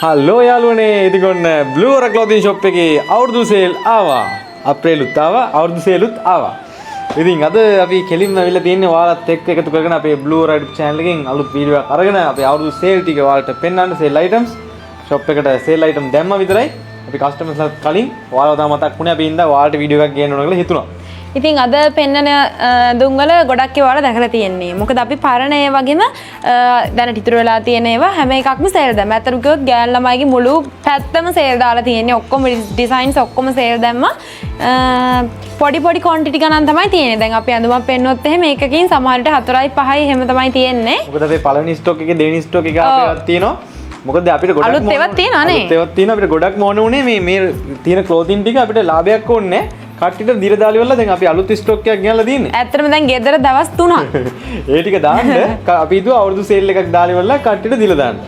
Hello යාළුවනේ ඉතින් ඔන්න Blue Aura clothing shop එකේ අවුරුදු සේල් ආවා. අප්‍රේලුත් ආවා අවුරුදු සේලුත් ආවා. ඉතින් අද අපි කෙලින්ම අවිල්ලා තියෙන්නේ ඔයාලත් එක්ක එකතු කරගෙන අපේ Blue Aura YouTube channel එකෙන් අලුත් වීඩියෝ එකක් අරගෙන අපේ අවුරුදු සේල් ටික ඔයාලට පෙන්වන්න සේල් items shop එකට සේල් item දැම්ම විතරයි. අපි කස්ටමර්ස්ලාට කලින් ඔයාලව තමයි මතක් වුණේ අපි ඉඳලා ඔයාලට වීඩියෝ එකක් ගේන්න ඕන කියලා හිතුණා. ඉතින් අද පෙන්නන දුම්වල ගොඩක් ඒවාලා දැකලා තියෙන්නේ. මොකද අපි පරණ ඒ වගේම දැනට ඉතුරු වෙලා තියෙන ඒවා හැම එකක්ම සේල් දැම්ම. ඇත්තටම කිව්වොත් ගෑන් ළමයිගේ මුළු පැත්තම සේල් දාලා තියෙන්නේ. ඔක්කොම ඩිසයින්ස් ඔක්කොම සේල් දැම්මා. පොඩි ක්වොන්ටිටි ගණන් තමයි තියෙන්නේ. දැන් අපි අඳුමක් පෙන්නොත් එහෙම මේකකින් සමහර විට 4යි 5යි එහෙම තමයි තියෙන්නේ. මොකද අපේ පළවෙනි ස්ටොක් එකේ දෙවෙනි ස්ටොක් එක අපේවත් තියෙනවා. මොකද අපිට ගොඩක් අලුත් ඒවාත් තියෙනවා නේ. අලුත් ඒවාත් තියෙනවා අපිට ගොඩක් ඕන උනේ මේ තියෙන ක්ලෝතින් ටික අපිට ලාභයක් ඕනේ නැහැ. කට්ටියට දීලා දාලි වල දැන් අපි අලුත් ස්ටොක් එකක් ගෙනල්ලා දින්නේ. ඇත්තටම දැන් ගෙදර දවස් 3ක්. ඒ ටික දාන්න අපි හිතුවා අවුරුදු සේල් එකක් දාලි වල කට්ටියට දීලා දාන්න.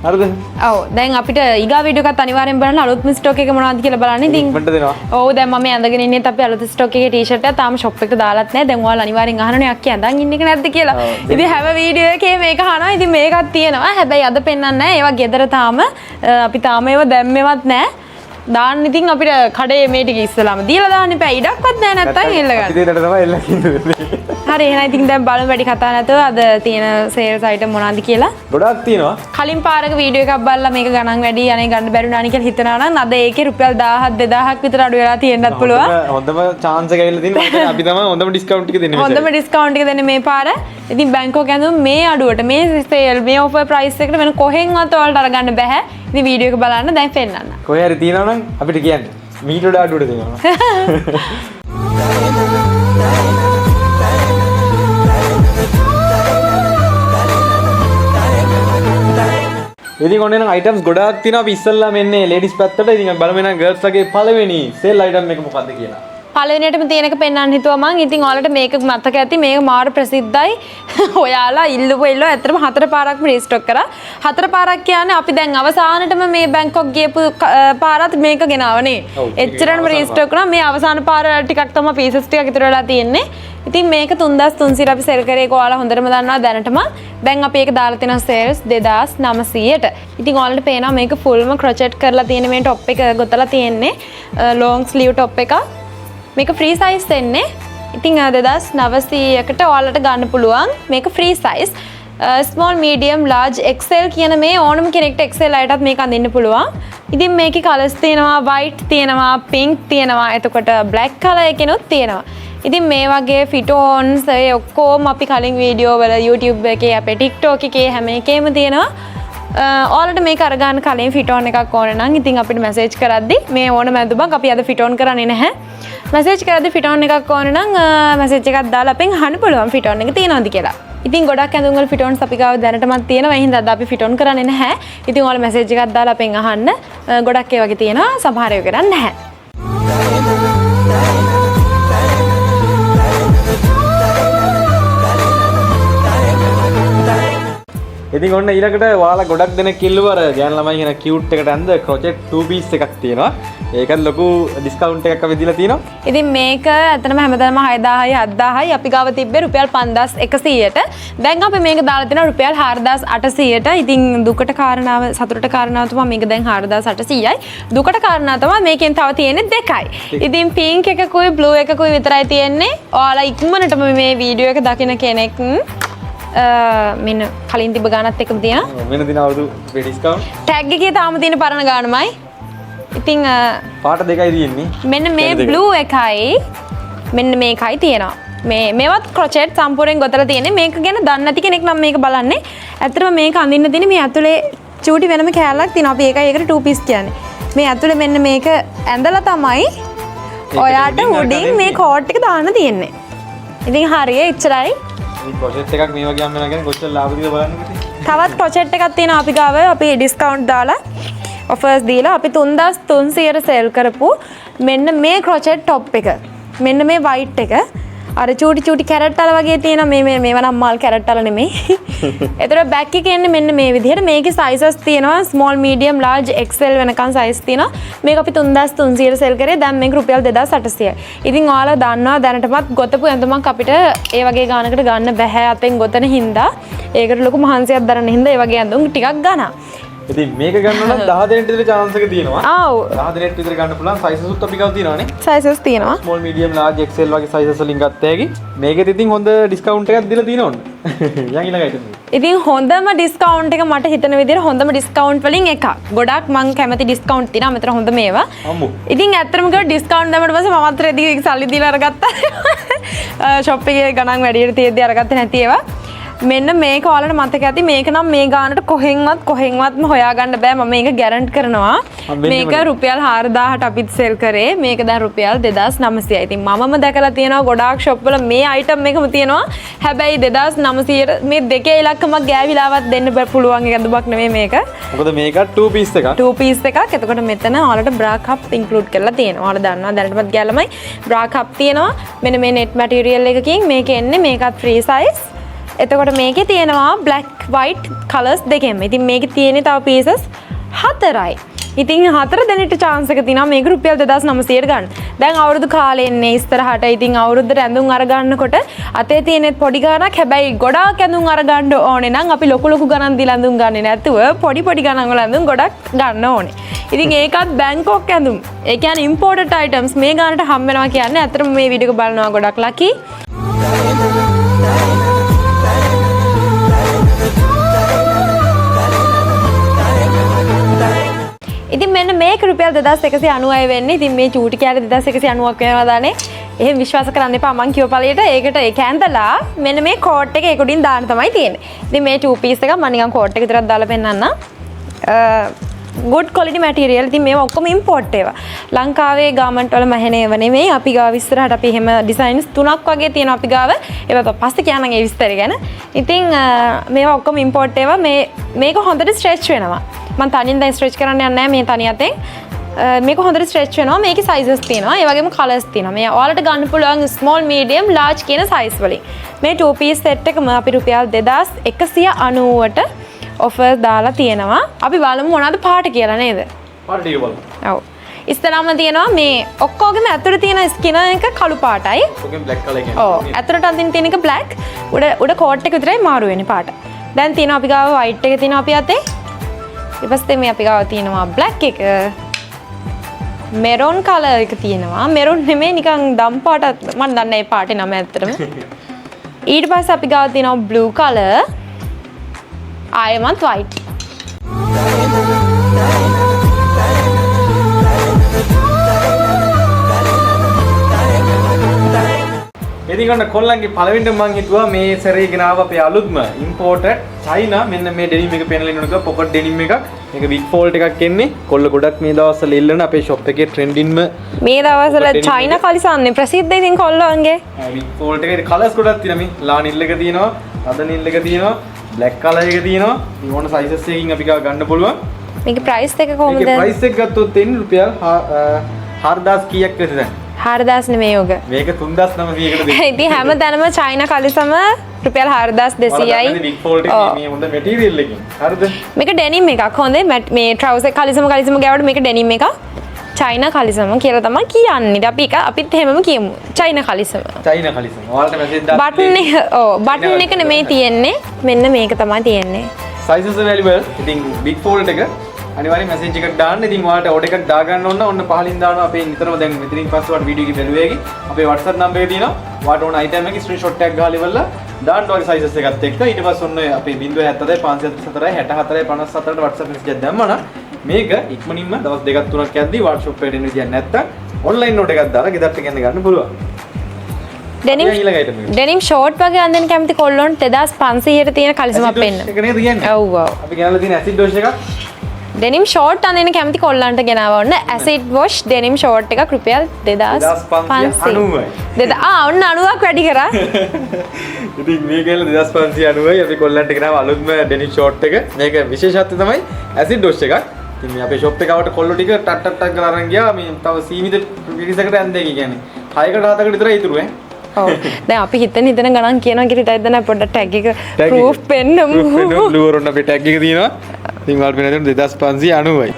හරිද? ඔව් දැන් අපිට ඊගා වීඩියෝ එකත් අනිවාර්යෙන් බලන්න අලුත්ම ස්ටොක් එක මොනවද කියලා බලන්න. ඉතින් මට දෙනවා. ඔව් දැන් මම ඇඳගෙන ඉන්නේත් අපි අලුත් ස්ටොක් එකේ ටී-ෂර්ට් එක තාම shop එකට දාලත් නැහැ. දැන් ඔයාලා අනිවාර්යෙන් අහනනේ අක්කේ ඇඳන් ඉන්න එක නැද්ද කියලා. ඉතින් හැම වීඩියෝ එකේ මේක අහනවා. ඉතින් මේකත් තියෙනවා. හැබැයි අද පෙන්නන්නේ නැහැ. ඒවා ගෙදර තාම අපි තාම ඒවා දැම්මෙවත් නැහැ. දාන්න ඉතින් අපිට කඩේ මේ ටික ඉස්සලාම දීලා දාන්න එපා. ඉඩක්වත් නැහැ නැත්තම් එල්ල ගන්න. ඉතින් ඒකට තමයි එල්ල කිව්වේ. හරි එහෙනම් ඉතින් දැන් බලමු වැඩි කතා නැතුව අද තියෙන සේල්ස් අයිටම් මොනවද කියලා. ගොඩක් තියෙනවා. කලින් පාරක වීඩියෝ එකක් බලලා මේක ගණන් වැඩි අනේ ගන්න බැරි වුණානි කියලා හිතනවා නම් අද ඒකේ රුපියල් 1000ක් 2000ක් විතර අඩු වෙලා තියෙන්නත් පුළුවන්. හොඳම chance එක ඇවිල්ලා තියෙනවා. අපි තමයි හොඳම discount ටික දෙන්නේ. හොඳම discount එක දෙන්නේ මේ පාර. ඉතින් බැංකොක් ඇඳුම් මේ අඩුවට මේ සේල් මේ offer price එකට වෙන කොහෙන්වත් ඔයාලට අරගන්න බෑ. ඉතින් වීඩියෝ එක බලන්න දැන් පෙන්නන්න. කොහේ හරි තියෙනවා නම් අපිට කියන්න. මීට වඩා අඩුවට දෙනවා. ඉතින් ඔන්න නම් items ගොඩාක් තියෙනවා. අපි ඉස්සල්ලා මෙන්නේ ladies පැත්තට. ඉතින් අපි බලමු නම් girls ලගේ පළවෙනි sale item එක මොකක්ද කියලා. පළවෙනියටම තියෙන එක පෙන්වන්න හිතුවා මං. ඉතින් ඔයාලට මේක මතක ඇති මේක මාර ප්‍රසිද්ධයි. ඔයාලා ඉල්ලුව ඇත්තටම 4 පාරක්ම රීස්ටොක් කරා. 4 පාරක් කියන්නේ අපි දැන් අවසානටම මේ බැංකොක් ගියපු පාරත් මේක ගෙනාවනේ. එච්චරම රීස්ටොක් කරා. මේ අවසාන පාර ටිකක් තමයි පීසස් ටිකක් ඉතුරු වෙලා තියෙන්නේ. ඉතින් මේක 3300 අපි සෙල් කරේ. ඒක ඔයාලා හොඳටම දන්නවා දැනටම. දැන් අපි ඒක දාලා තියෙන සේල්ස් 2900ට. ඉතින් ඔයාලට පේනවා මේක ෆුල්ම ක්‍රොචෙට් කරලා තියෙන මේ টොප් එක ගොතලා තියෙන්නේ. ලොන්ග් ස්ලීව් টොප් එකක්. මේක ෆ්‍රී සයිස් දෙන්නේ. ඉතින් 2900කට ඔයාලට ගන්න පුළුවන්. මේක free size. Small medium large XL කියන මේ ඕනම කෙනෙක්ට XL අයටත් මේක අඳින්න පුළුවන්. ඉතින් මේකේ කලර්ස් තියෙනවා white තියෙනවා pink තියෙනවා එතකොට black color එකනොත් තියෙනවා. ඉතින් මේ වගේ ෆිටෝන්ස් ඒ ඔක්කොම අපි කලින් වීඩියෝ වල YouTube එකේ අපේ TikTok එකේ හැම එකේම තියෙනවා. ඔයාලට මේක අරගන්න කලින් ෆිටෝන් එකක් ඕන නම් ඉතින් අපිට මැසේජ් කරද්දි මේ ඕන මැදුමක් අපි අද ෆිටෝන් කරන්නේ නැහැ. මැසේජ් කරද්දි ෆිටෝන් එකක් ඕන නම් මැසේජ් එකක් දාලා අපෙන් අහන්න පුළුවන් ෆිටෝන් එක තියෙනවද කියලා. ඉතින් ගොඩක් ඇඳුම් වල ෆිටෝන්ස් අපි ගාව දැනටමත් තියෙනවා. ඒ හින්දා අද අපි ෆිටෝන් කරන්නේ නැහැ. ඉතින් ඔයාලා මැසේජ් එකක් දාලා අපෙන් අහන්න. ගොඩක් ඒ වගේ තියෙනවා. සමහර ඒවා කරන්නේ නැහැ. ඉතින් ඔන්න ඊළඟට ඔයාලා ගොඩක් දෙනෙක් කිල්ලුවා අර ගෑන් ළමයි කියන කියුට් එකට ඇඳ crochet 2 piece එකක් තියෙනවා. ඒකත් ලොකු discount එකක් අපි දීලා තියෙනවා. ඉතින් මේක ඇත්තටම හැමදාම 6000යි 7000යි අපි ගාව තිබ්බේ රුපියල් 5100ට. දැන් අපි මේක දාලා තියෙනවා රුපියල් 4800ට. ඉතින් දුකට කාරණාව සතුටට කාරණාව තමයි මේක දැන් 4800යි. දුකට කාරණාව තමයි මේකෙන් තව තියෙන්නේ දෙකයි. ඉතින් pink එකකුයි blue එකකුයි විතරයි තියෙන්නේ. ඔයාලා ඉක්මනටම මේ වීඩියෝ එක දකින කෙනෙක් මෙන්න කලින් තිබ්බ ගානත් එකම තියෙනවා. වෙන දින අවුරුදු ඩිස්කවුන්ට්. ටැග් එකේ තාම තියෙන පරණ ගානමයි. ඉතින් පාට දෙකයි තියෙන්නේ. මෙන්න මේ blue එකයි මෙන්න මේකයි තියෙනවා. මේවත් crochet සම්පූර්ණයෙන් ගොතලා තියෙන්නේ. මේක ගැන දන්නේ නැති කෙනෙක් නම් මේක බලන්නේ. ඇත්තටම මේක අඳින්න තියෙන්නේ මේ ඇතුලේ චූටි වෙනම කෑල්ලක් තියෙනවා. අපි ඒකයි ඒකට 2 piece කියන්නේ. මේ ඇතුලේ මෙන්න මේක ඇඳලා තමයි ඔයාට උඩින් මේ කෝට් එක දාන්න තියෙන්නේ. ඉතින් හරිය එච්චරයි. crochet එකක් මේ වගේ අම්මලා කියන්නේ කොච්චර ලාභද කියලා බලන්න. තවත් crochet එකක් තියෙනවා අපි ගාව. අපි ඩිස්කවුන්ට් දාලා offers දීලා අපි 3300ට සෙල් කරපු මෙන්න මේ crochet top එක. මෙන්න මේ white එක. අර චූටි කැරට් අල වගේ තියෙන මේව නම් මල් කැරට් අල නෙමෙයි. ඒතර බෑක් එකේ එන්නේ මෙන්න මේ විදිහට. මේකේ sizes තියෙනවා small medium large XL වෙනකන් size තියෙනවා. මේක අපි 3300ට සෙල් කරේ. දැන් මේක රුපියල් 2800යි. ඉතින් ඔයාලා දන්නවා දැනටමත් ගොතපු ඇඳුමක් අපිට ඒ වගේ ගානකට ගන්න බෑ අතෙන් ගොතන හින්දා. ඒකට ලොකු මහන්සියක් දරන හින්දා ඒ වගේ ඇඳුම් ටිකක් ගන්නවා. ඉතින් මේක ගන්න නම් 10 දෙනෙක් විතර chance එක තියෙනවා. ආව් 10 දෙනෙක් විතර ගන්න පුළුවන් sizes උත් අපි ගාව තියෙනවානේ. sizes තියෙනවා. small medium large XL වගේ sizes වලින් ගත්ත හැකි. මේකෙත් ඉතින් හොඳ discount එකක් දීලා තියෙනවනේ. යන් ඊළඟට. ඉතින් හොඳම ඩිස්කවුන්ට් එක මට හිතන විදිහට හොඳම ඩිස්කවුන්ට් වලින් එකක්. ගොඩක් මං කැමති ඩිස්කවුන්ට් තියෙනවා මෙතන හොඳ මේවා. අම්මෝ. ඉතින් ඇත්තටම කිව්වොත් ඩිස්කවුන්ට් දැම්මට පස්සේ මමත් රෙදි සල්ලි දීලා අරගත්තා. ෂොප් එකේ ගණන් වැඩියට තියෙද්දි අරගත්තේ නැති ඒවා. මෙන්න මේක ඔයාලට මතක ඇති මේක නම් මේ ගානට කොහෙන්වත්ම හොයාගන්න බෑ මම මේක ගැරන්ට් කරනවා මේක රුපියල් 4000ට අපිත් සෙල් කරේ මේක දැන් රුපියල් 2900යි. ඉතින් මමම දැකලා තියෙනවා ගොඩාක් ෂොප් වල මේ අයිටම් එකම තියෙනවා. හැබැයි 2900ට මේ දෙකේ ඉලක්කමක් ගෑවිලාවත් දෙන්න පුළුවන් එක දුබක් නෙමෙයි මේක. මොකද මේක 2 piece එකක්. 2 piece එකක්. එතකොට මෙතන ඔයාලට bra cup include කරලා තියෙනවා. ඔයාලා දන්නවා දැනටමත් ගෑලමයි bra cup තියෙනවා. මෙන්න මේ net material එකකින් මේක එන්නේ මේකත් free size. එතකොට මේකේ තියෙනවා black white colors දෙකෙන්ම. ඉතින් මේකේ තියෙන්නේ තව pieces 4යි. ඉතින් 4 දෙනෙක්ට chance එක තියෙනවා මේක රුපියල් 2900ට ගන්න. දැන් අවුරුදු කාලේ එන්නේ ඉස්සරහට. ඉතින් අවුරුද්දට ඇඳුම් අර ගන්නකොට අතේ තියෙන පොඩි ගාණක් හැබැයි ගොඩාක් ඇඳුම් අර ගන්න ඕනේ නම් අපි ලොකු ගණන් දීලා ඇඳුම් ගන්නේ නැතුව පොඩි ගණන් වල ඇඳුම් ගොඩක් ගන්න ඕනේ. ඉතින් ඒකත් බැංකොක් ඇඳුම්. ඒ කියන්නේ imported items මේ ගානට හම් වෙනවා කියන්නේ අතරම මේ වීඩියෝ එක බලනවා ගොඩක් lucky. ඉතින් මෙන්න මේක රුපියල් 2190යි වෙන්නේ. ඉතින් මේ චූටි කෑල්ල 2190ක් වෙනවා දානේ. එහෙම විශ්වාස කරන්න එපා මං කියව පළියට. ඒකට ඒක ඇඳලා මෙන්න මේ කෝට් එක ඒක උඩින් දාන්න තමයි තියෙන්නේ. ඉතින් මේ 2 piece එක මම නිකන් කෝට් එක විතරක් දාලා පෙන්නන්නම්. good quality material. ඉතින් මේවා ඔක්කොම import ඒවා. ලංකාවේ garment වල මැහෙනේව නෙමෙයි. අපි ගාව විස්තරහට අපි එහෙම designs 3ක් වගේ තියෙනවා අපි ගාව. ඒවා පස්සේ කියන්නම් ඒ විස්තර ගැන. ඉතින් මේවා ඔක්කොම import ඒවා. මේක හොඳට stretch වෙනවා. මම තනියෙන් දැන් ස්ට්‍රෙච් කරන්න යන්නේ නැහැ මේ තනිය අතෙන්. මේක හොඳට ස්ට්‍රෙච් වෙනවා. මේකේ sizes තියෙනවා. ඒ වගේම colors තියෙනවා. මේ ඔයාලට ගන්න පුළුවන් small, medium, large කියන size වලින්. මේ 2 piece set එකම අපි රුපියල් 2190ට offer දාලා තියෙනවා. අපි බලමු මොනවද පාට කියලා නේද? පාට ටික බලමු. ඔව්. ඉස්සරහම තියෙනවා මේ ඔක්කොගෙම ඇතුළේ තියෙන ස්කින එක කළු පාටයි. ඔකෙන් black color කියන්නේ. ඔව්. ඇතුළට අදින් තියෙන එක black. උඩ coat එක විතරයි මාරු වෙන්නේ පාට. දැන් තියෙනවා අපි ගාව white එක තියෙනවා අපි අතේ. ඊපස්සේ මේ අපි ගාව තියෙනවා black එක maroon color එක තියෙනවා maroon නෙමෙයි නිකන් දම් පාට මම දන්නේ මේ පාටේ නම ඇත්තටම ඊට පස්සේ අපි ගාව තියෙනවා blue color ආයෙමත් white ඉතින් ගන්න කොල්ලන්ගේ පළවෙනිට මම හිතුවා මේ සැරේ ගෙනාව අපේ අලුත්ම imported China මෙන්න මේ denim එක පෙන්නලා ඉන්නකොට pocket denim එකක් මේක big fold එකක් එන්නේ කොල්ල ගොඩක් මේ දවස්වල ඉල්ලන අපේ shop එකේ trending මේ දවස්වල China කලිසන්නේ ප්‍රසිද්ධයි ඉතින් කොල්ලන්ගේ big fold එකේ colors ගොඩක් තියෙනවා මේ ලා නිල් එක තියෙනවා අද නිල් එක තියෙනවා black color එක තියෙනවා මේ ඕන sizes එකකින් අපි ගන්න පුළුවන් මේකේ price එක කොහොමද මේකේ price එක ගත්තොත් එන්නේ රුපියල් 4000 කීයක් විතර දැන් 4000 නෙමෙයි ඔක. මේක 3900කට දෙන්න. ඉතින් හැමදාම චයිනා කලිසම රුපියල් 4200යි. බිග් ෆෝල්ඩ් එකේ මේ හොඳ මැටීරියල් එකකින්. හරිද? මේක ඩෙනිම් එකක්. හොඳේ මේ ට්‍රවුසර් කලිසම ගෑවට මේක ඩෙනිම් එකක්. චයිනා කලිසම කියලා තමයි කියන්නේ. අපිත් එහෙමම කියමු. චයිනා කලිසම. චයිනා කලිසම. ඔයාලට මැසේජ් දාන්න. බටන් එක බටන් එක නෙමෙයි තියෙන්නේ. මෙන්න මේක තමයි තියෙන්නේ. sizes available. ඉතින් big fold එක අනිවාර්යෙන් මැසේජ් එකක් දාන්න. ඉතින් ඔයාලට ඕඩර් එකක් දාගන්න ඕන. ඔන්න පහලින් දානවා. අපේ නිතරම දැන් මෙතනින් පස්සේ ඔයාලට වීඩියෝ එක බැලුවේකි. අපේ WhatsApp number එක තියෙනවා. ඔයාලට ඕන item එකේ screenshot එකක් ගහලා ඉවරලා දාන්න ඔයාගේ sizes එකත් එක්ක. ඊට පස්සේ ඔන්න අපේ 070 574 64 54ට WhatsApp message එකක් දැම්මම මේක ඉක්මනින්ම දවස් දෙකක් තුනක් යද්දී workshop එකට එන්න විදියක් නැත්තම් online note එකක් දාලා ගෙදරට ගෙන්න ගන්න පුළුවන්. ඩෙනිම් ෂෝට් වගේ අඳින්න කැමති කොල්ලොන්ට 2500ට තියෙන කලිසමක් පෙන්න. ඒක නේද කියන්නේ? ඔව් ඔව්. අපි ගෙනල්ලා තියෙන acid wash එකක්. ඩෙනිම් ෂෝට් අඳින්න කැමති කොල්ලන්ට ගෙනාවා ඔන්න acid wash ඩෙනිම් ෂෝට් එකක් රුපියල් 2590යි. ඔන්න 90ක් වැඩි කරා. ඉතින් මේක එල 2590යි අපි කොල්ලන්ට ගෙනාවා අලුත්ම ඩෙනිම් ෂෝට් එක. මේක විශේෂත්වය තමයි acid wash එකක්. ඉතින් මේ අපේ shop එකවට කොල්ලෝ ටික ටක් ගාලා අරන් ගියා. මේ තව සීමිත පිරිසකට ඇන්දේ කියන්නේ. 6කට 7කට විතරයි ඉතුරු ඈ. ඔව්. දැන් අපි හිතන ගණන් කියනවා කියලා හිතයි දැන් පොඩ්ඩක් tag එක proof පෙන්නමු. blue වරොන්න අපේ tag එක තියෙනවා. ඉතින් ඔයාලට වෙන 2590යි.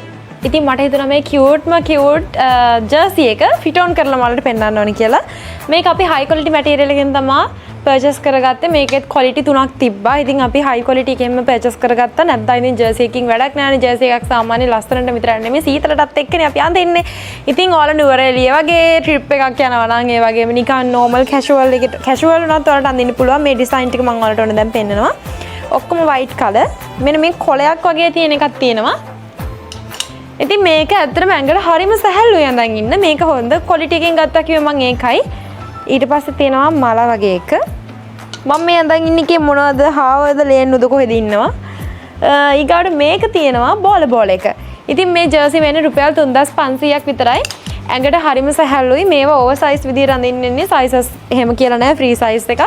ඉතින් මට හිතුණා මේ කියුට් ජර්සි එක ෆිට ඔන් කරලා මලට පෙන්වන්න ඕනි කියලා. මේක අපි හයි ක්වොලිටි මැටීරියල් එකෙන් තමයි පර්චේස් කරගත්තේ. මේකෙත් ක්වොලිටි 3ක් තිබ්බා. ඉතින් අපි හයි ක්වොලිටි එකෙන්ම පර්චේස් කරගත්තා. නැත්නම් ඉතින් ජර්සි එකකින් වැඩක් නැහැ නේ. ජර්සි එකක් සාමාන්‍ය ලස්සනට විතරක් නෙමෙයි සීතලටත් එක්කනේ අපි අඳින්නේ. ඉතින් ඕල නුවරඑළිය වගේ ට්‍රිප් එකක් යනවා නම් ඒ වගේම නිකන් normal casual එකට casual උනත් ඔයාලට අඳින්න පුළුවන්. මේ ඩිසයින් ටික මම ඔයාලට ඕන දැන් පෙන්නනවා. ඔක්කොම white color. මෙන්න මේ කොලයක් වගේ තියෙන එකක් තියෙනවා. ඉතින් මේක ඇත්තටම ඇඟට හරිම සැහැල්ලුයි අඳන් ඉන්න. මේක හොඳ ක්වොලිටි එකෙන් ගත්තා කිව්ව මම ඒකයි. ඊට පස්සේ තියෙනවා මල වගේ එක. මම මේ අඳන් ඉන්නේ කේ මොනවද? හාවද ලේන්නුද කොහෙද ඉන්නවා? ඊගාට මේක තියෙනවා බෝල එක. ඉතින් මේ ජර්සි වෙන්නේ රුපියල් 3500ක් විතරයි. ඇඟට හරිම සැහැල්ලුයි. මේවා ඕවර් සයිස් විදියට අඳින්න ඉන්නේ. සයිසස් එහෙම කියලා නැහැ. ෆ්‍රී සයිස් එකක්.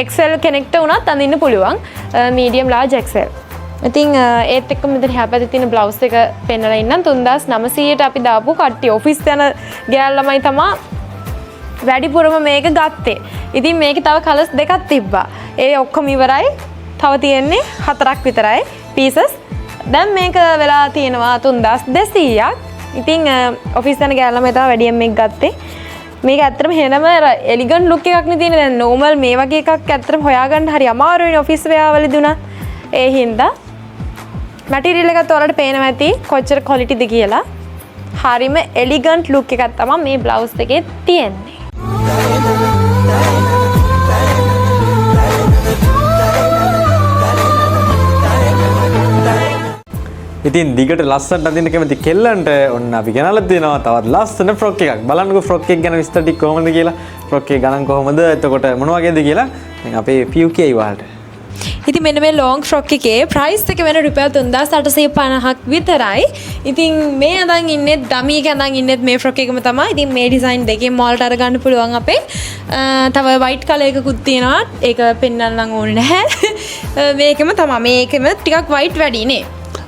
XL කෙනෙක්ට උනත් අඳින්න පුළුවන්. medium large XL. ඉතින් ඒත් එක්ක මෙතන හැපැත්තේ තියෙන බ්ලවුස් එක පෙන්නලා ඉන්නම් 3900ට අපි දාපු කට්ටිය ඔෆිස් යන ගෑල් ළමයි තමයි වැඩිපුරම මේක ගත්තේ. ඉතින් මේකේ තව කලර්ස් දෙකක් තිබ්බා. ඒ ඔක්කොම ඉවරයි. තව තියෙන්නේ 4ක් විතරයි පීසස්. දැන් මේක වෙලා තියෙනවා 3200ක්. ඉතින් ඔෆිස් යන ගෑල් ළමයි තමයි වැඩියෙන් මේක ගත්තේ. මේක ඇත්තටම හෙනම එලිගන්ට් ලුක් එකක් නේ තියෙන්නේ. දැන් නෝමල් මේ වගේ එකක් ඇත්තටම හොයාගන්න හරි අමාරුයිනේ ඔෆිස් වෙයාර වලදී උනත්. ඒ හින්දා මැටීරියල් එකත් ඔයාලට පේනවා ඇති කොච්චර ක්වොලිටිද කියලා. හරිම එලිගන්ට් ලුක් එකක් තමයි මේ බ්ලවුස් එකේ තියෙන්නේ. ඉතින් දිගට ලස්සනට අඳින්න කැමති කෙල්ලන්ට ඔන්න අපි ගෙනල්ලා දෙනවා තවත් ලස්සන ෆ්‍රොක් එකක්. බලන්නකෝ ෆ්‍රොක් එක ගැන විස්තර ටික කොහොමද කියලා. ෆ්‍රොක් එක ගණන් කොහොමද? එතකොට මොන වගේද කියලා දැන් අපේ PUK වලට. ඉතින් මෙන්න මේ ලොං ෆ්‍රොක් එකේ ප්‍රයිස් එක වෙන රුපියල් 3850ක් විතරයි. ඉතින් මේ අඳන් ඉන්නේ ඩමි එක අඳන් ඉන්නේ මේ ෆ්‍රොක් එකම තමයි. ඉතින් මේ ඩිසයින් දෙකෙන් මාල්ට අරගන්න පුළුවන් අපේ. තව white color එකකුත් තියෙනවා. ඒක පෙන්වන්න ඕනේ නැහැ. මේකෙම තමයි. මේකෙම ටිකක් white වැඩි නේ.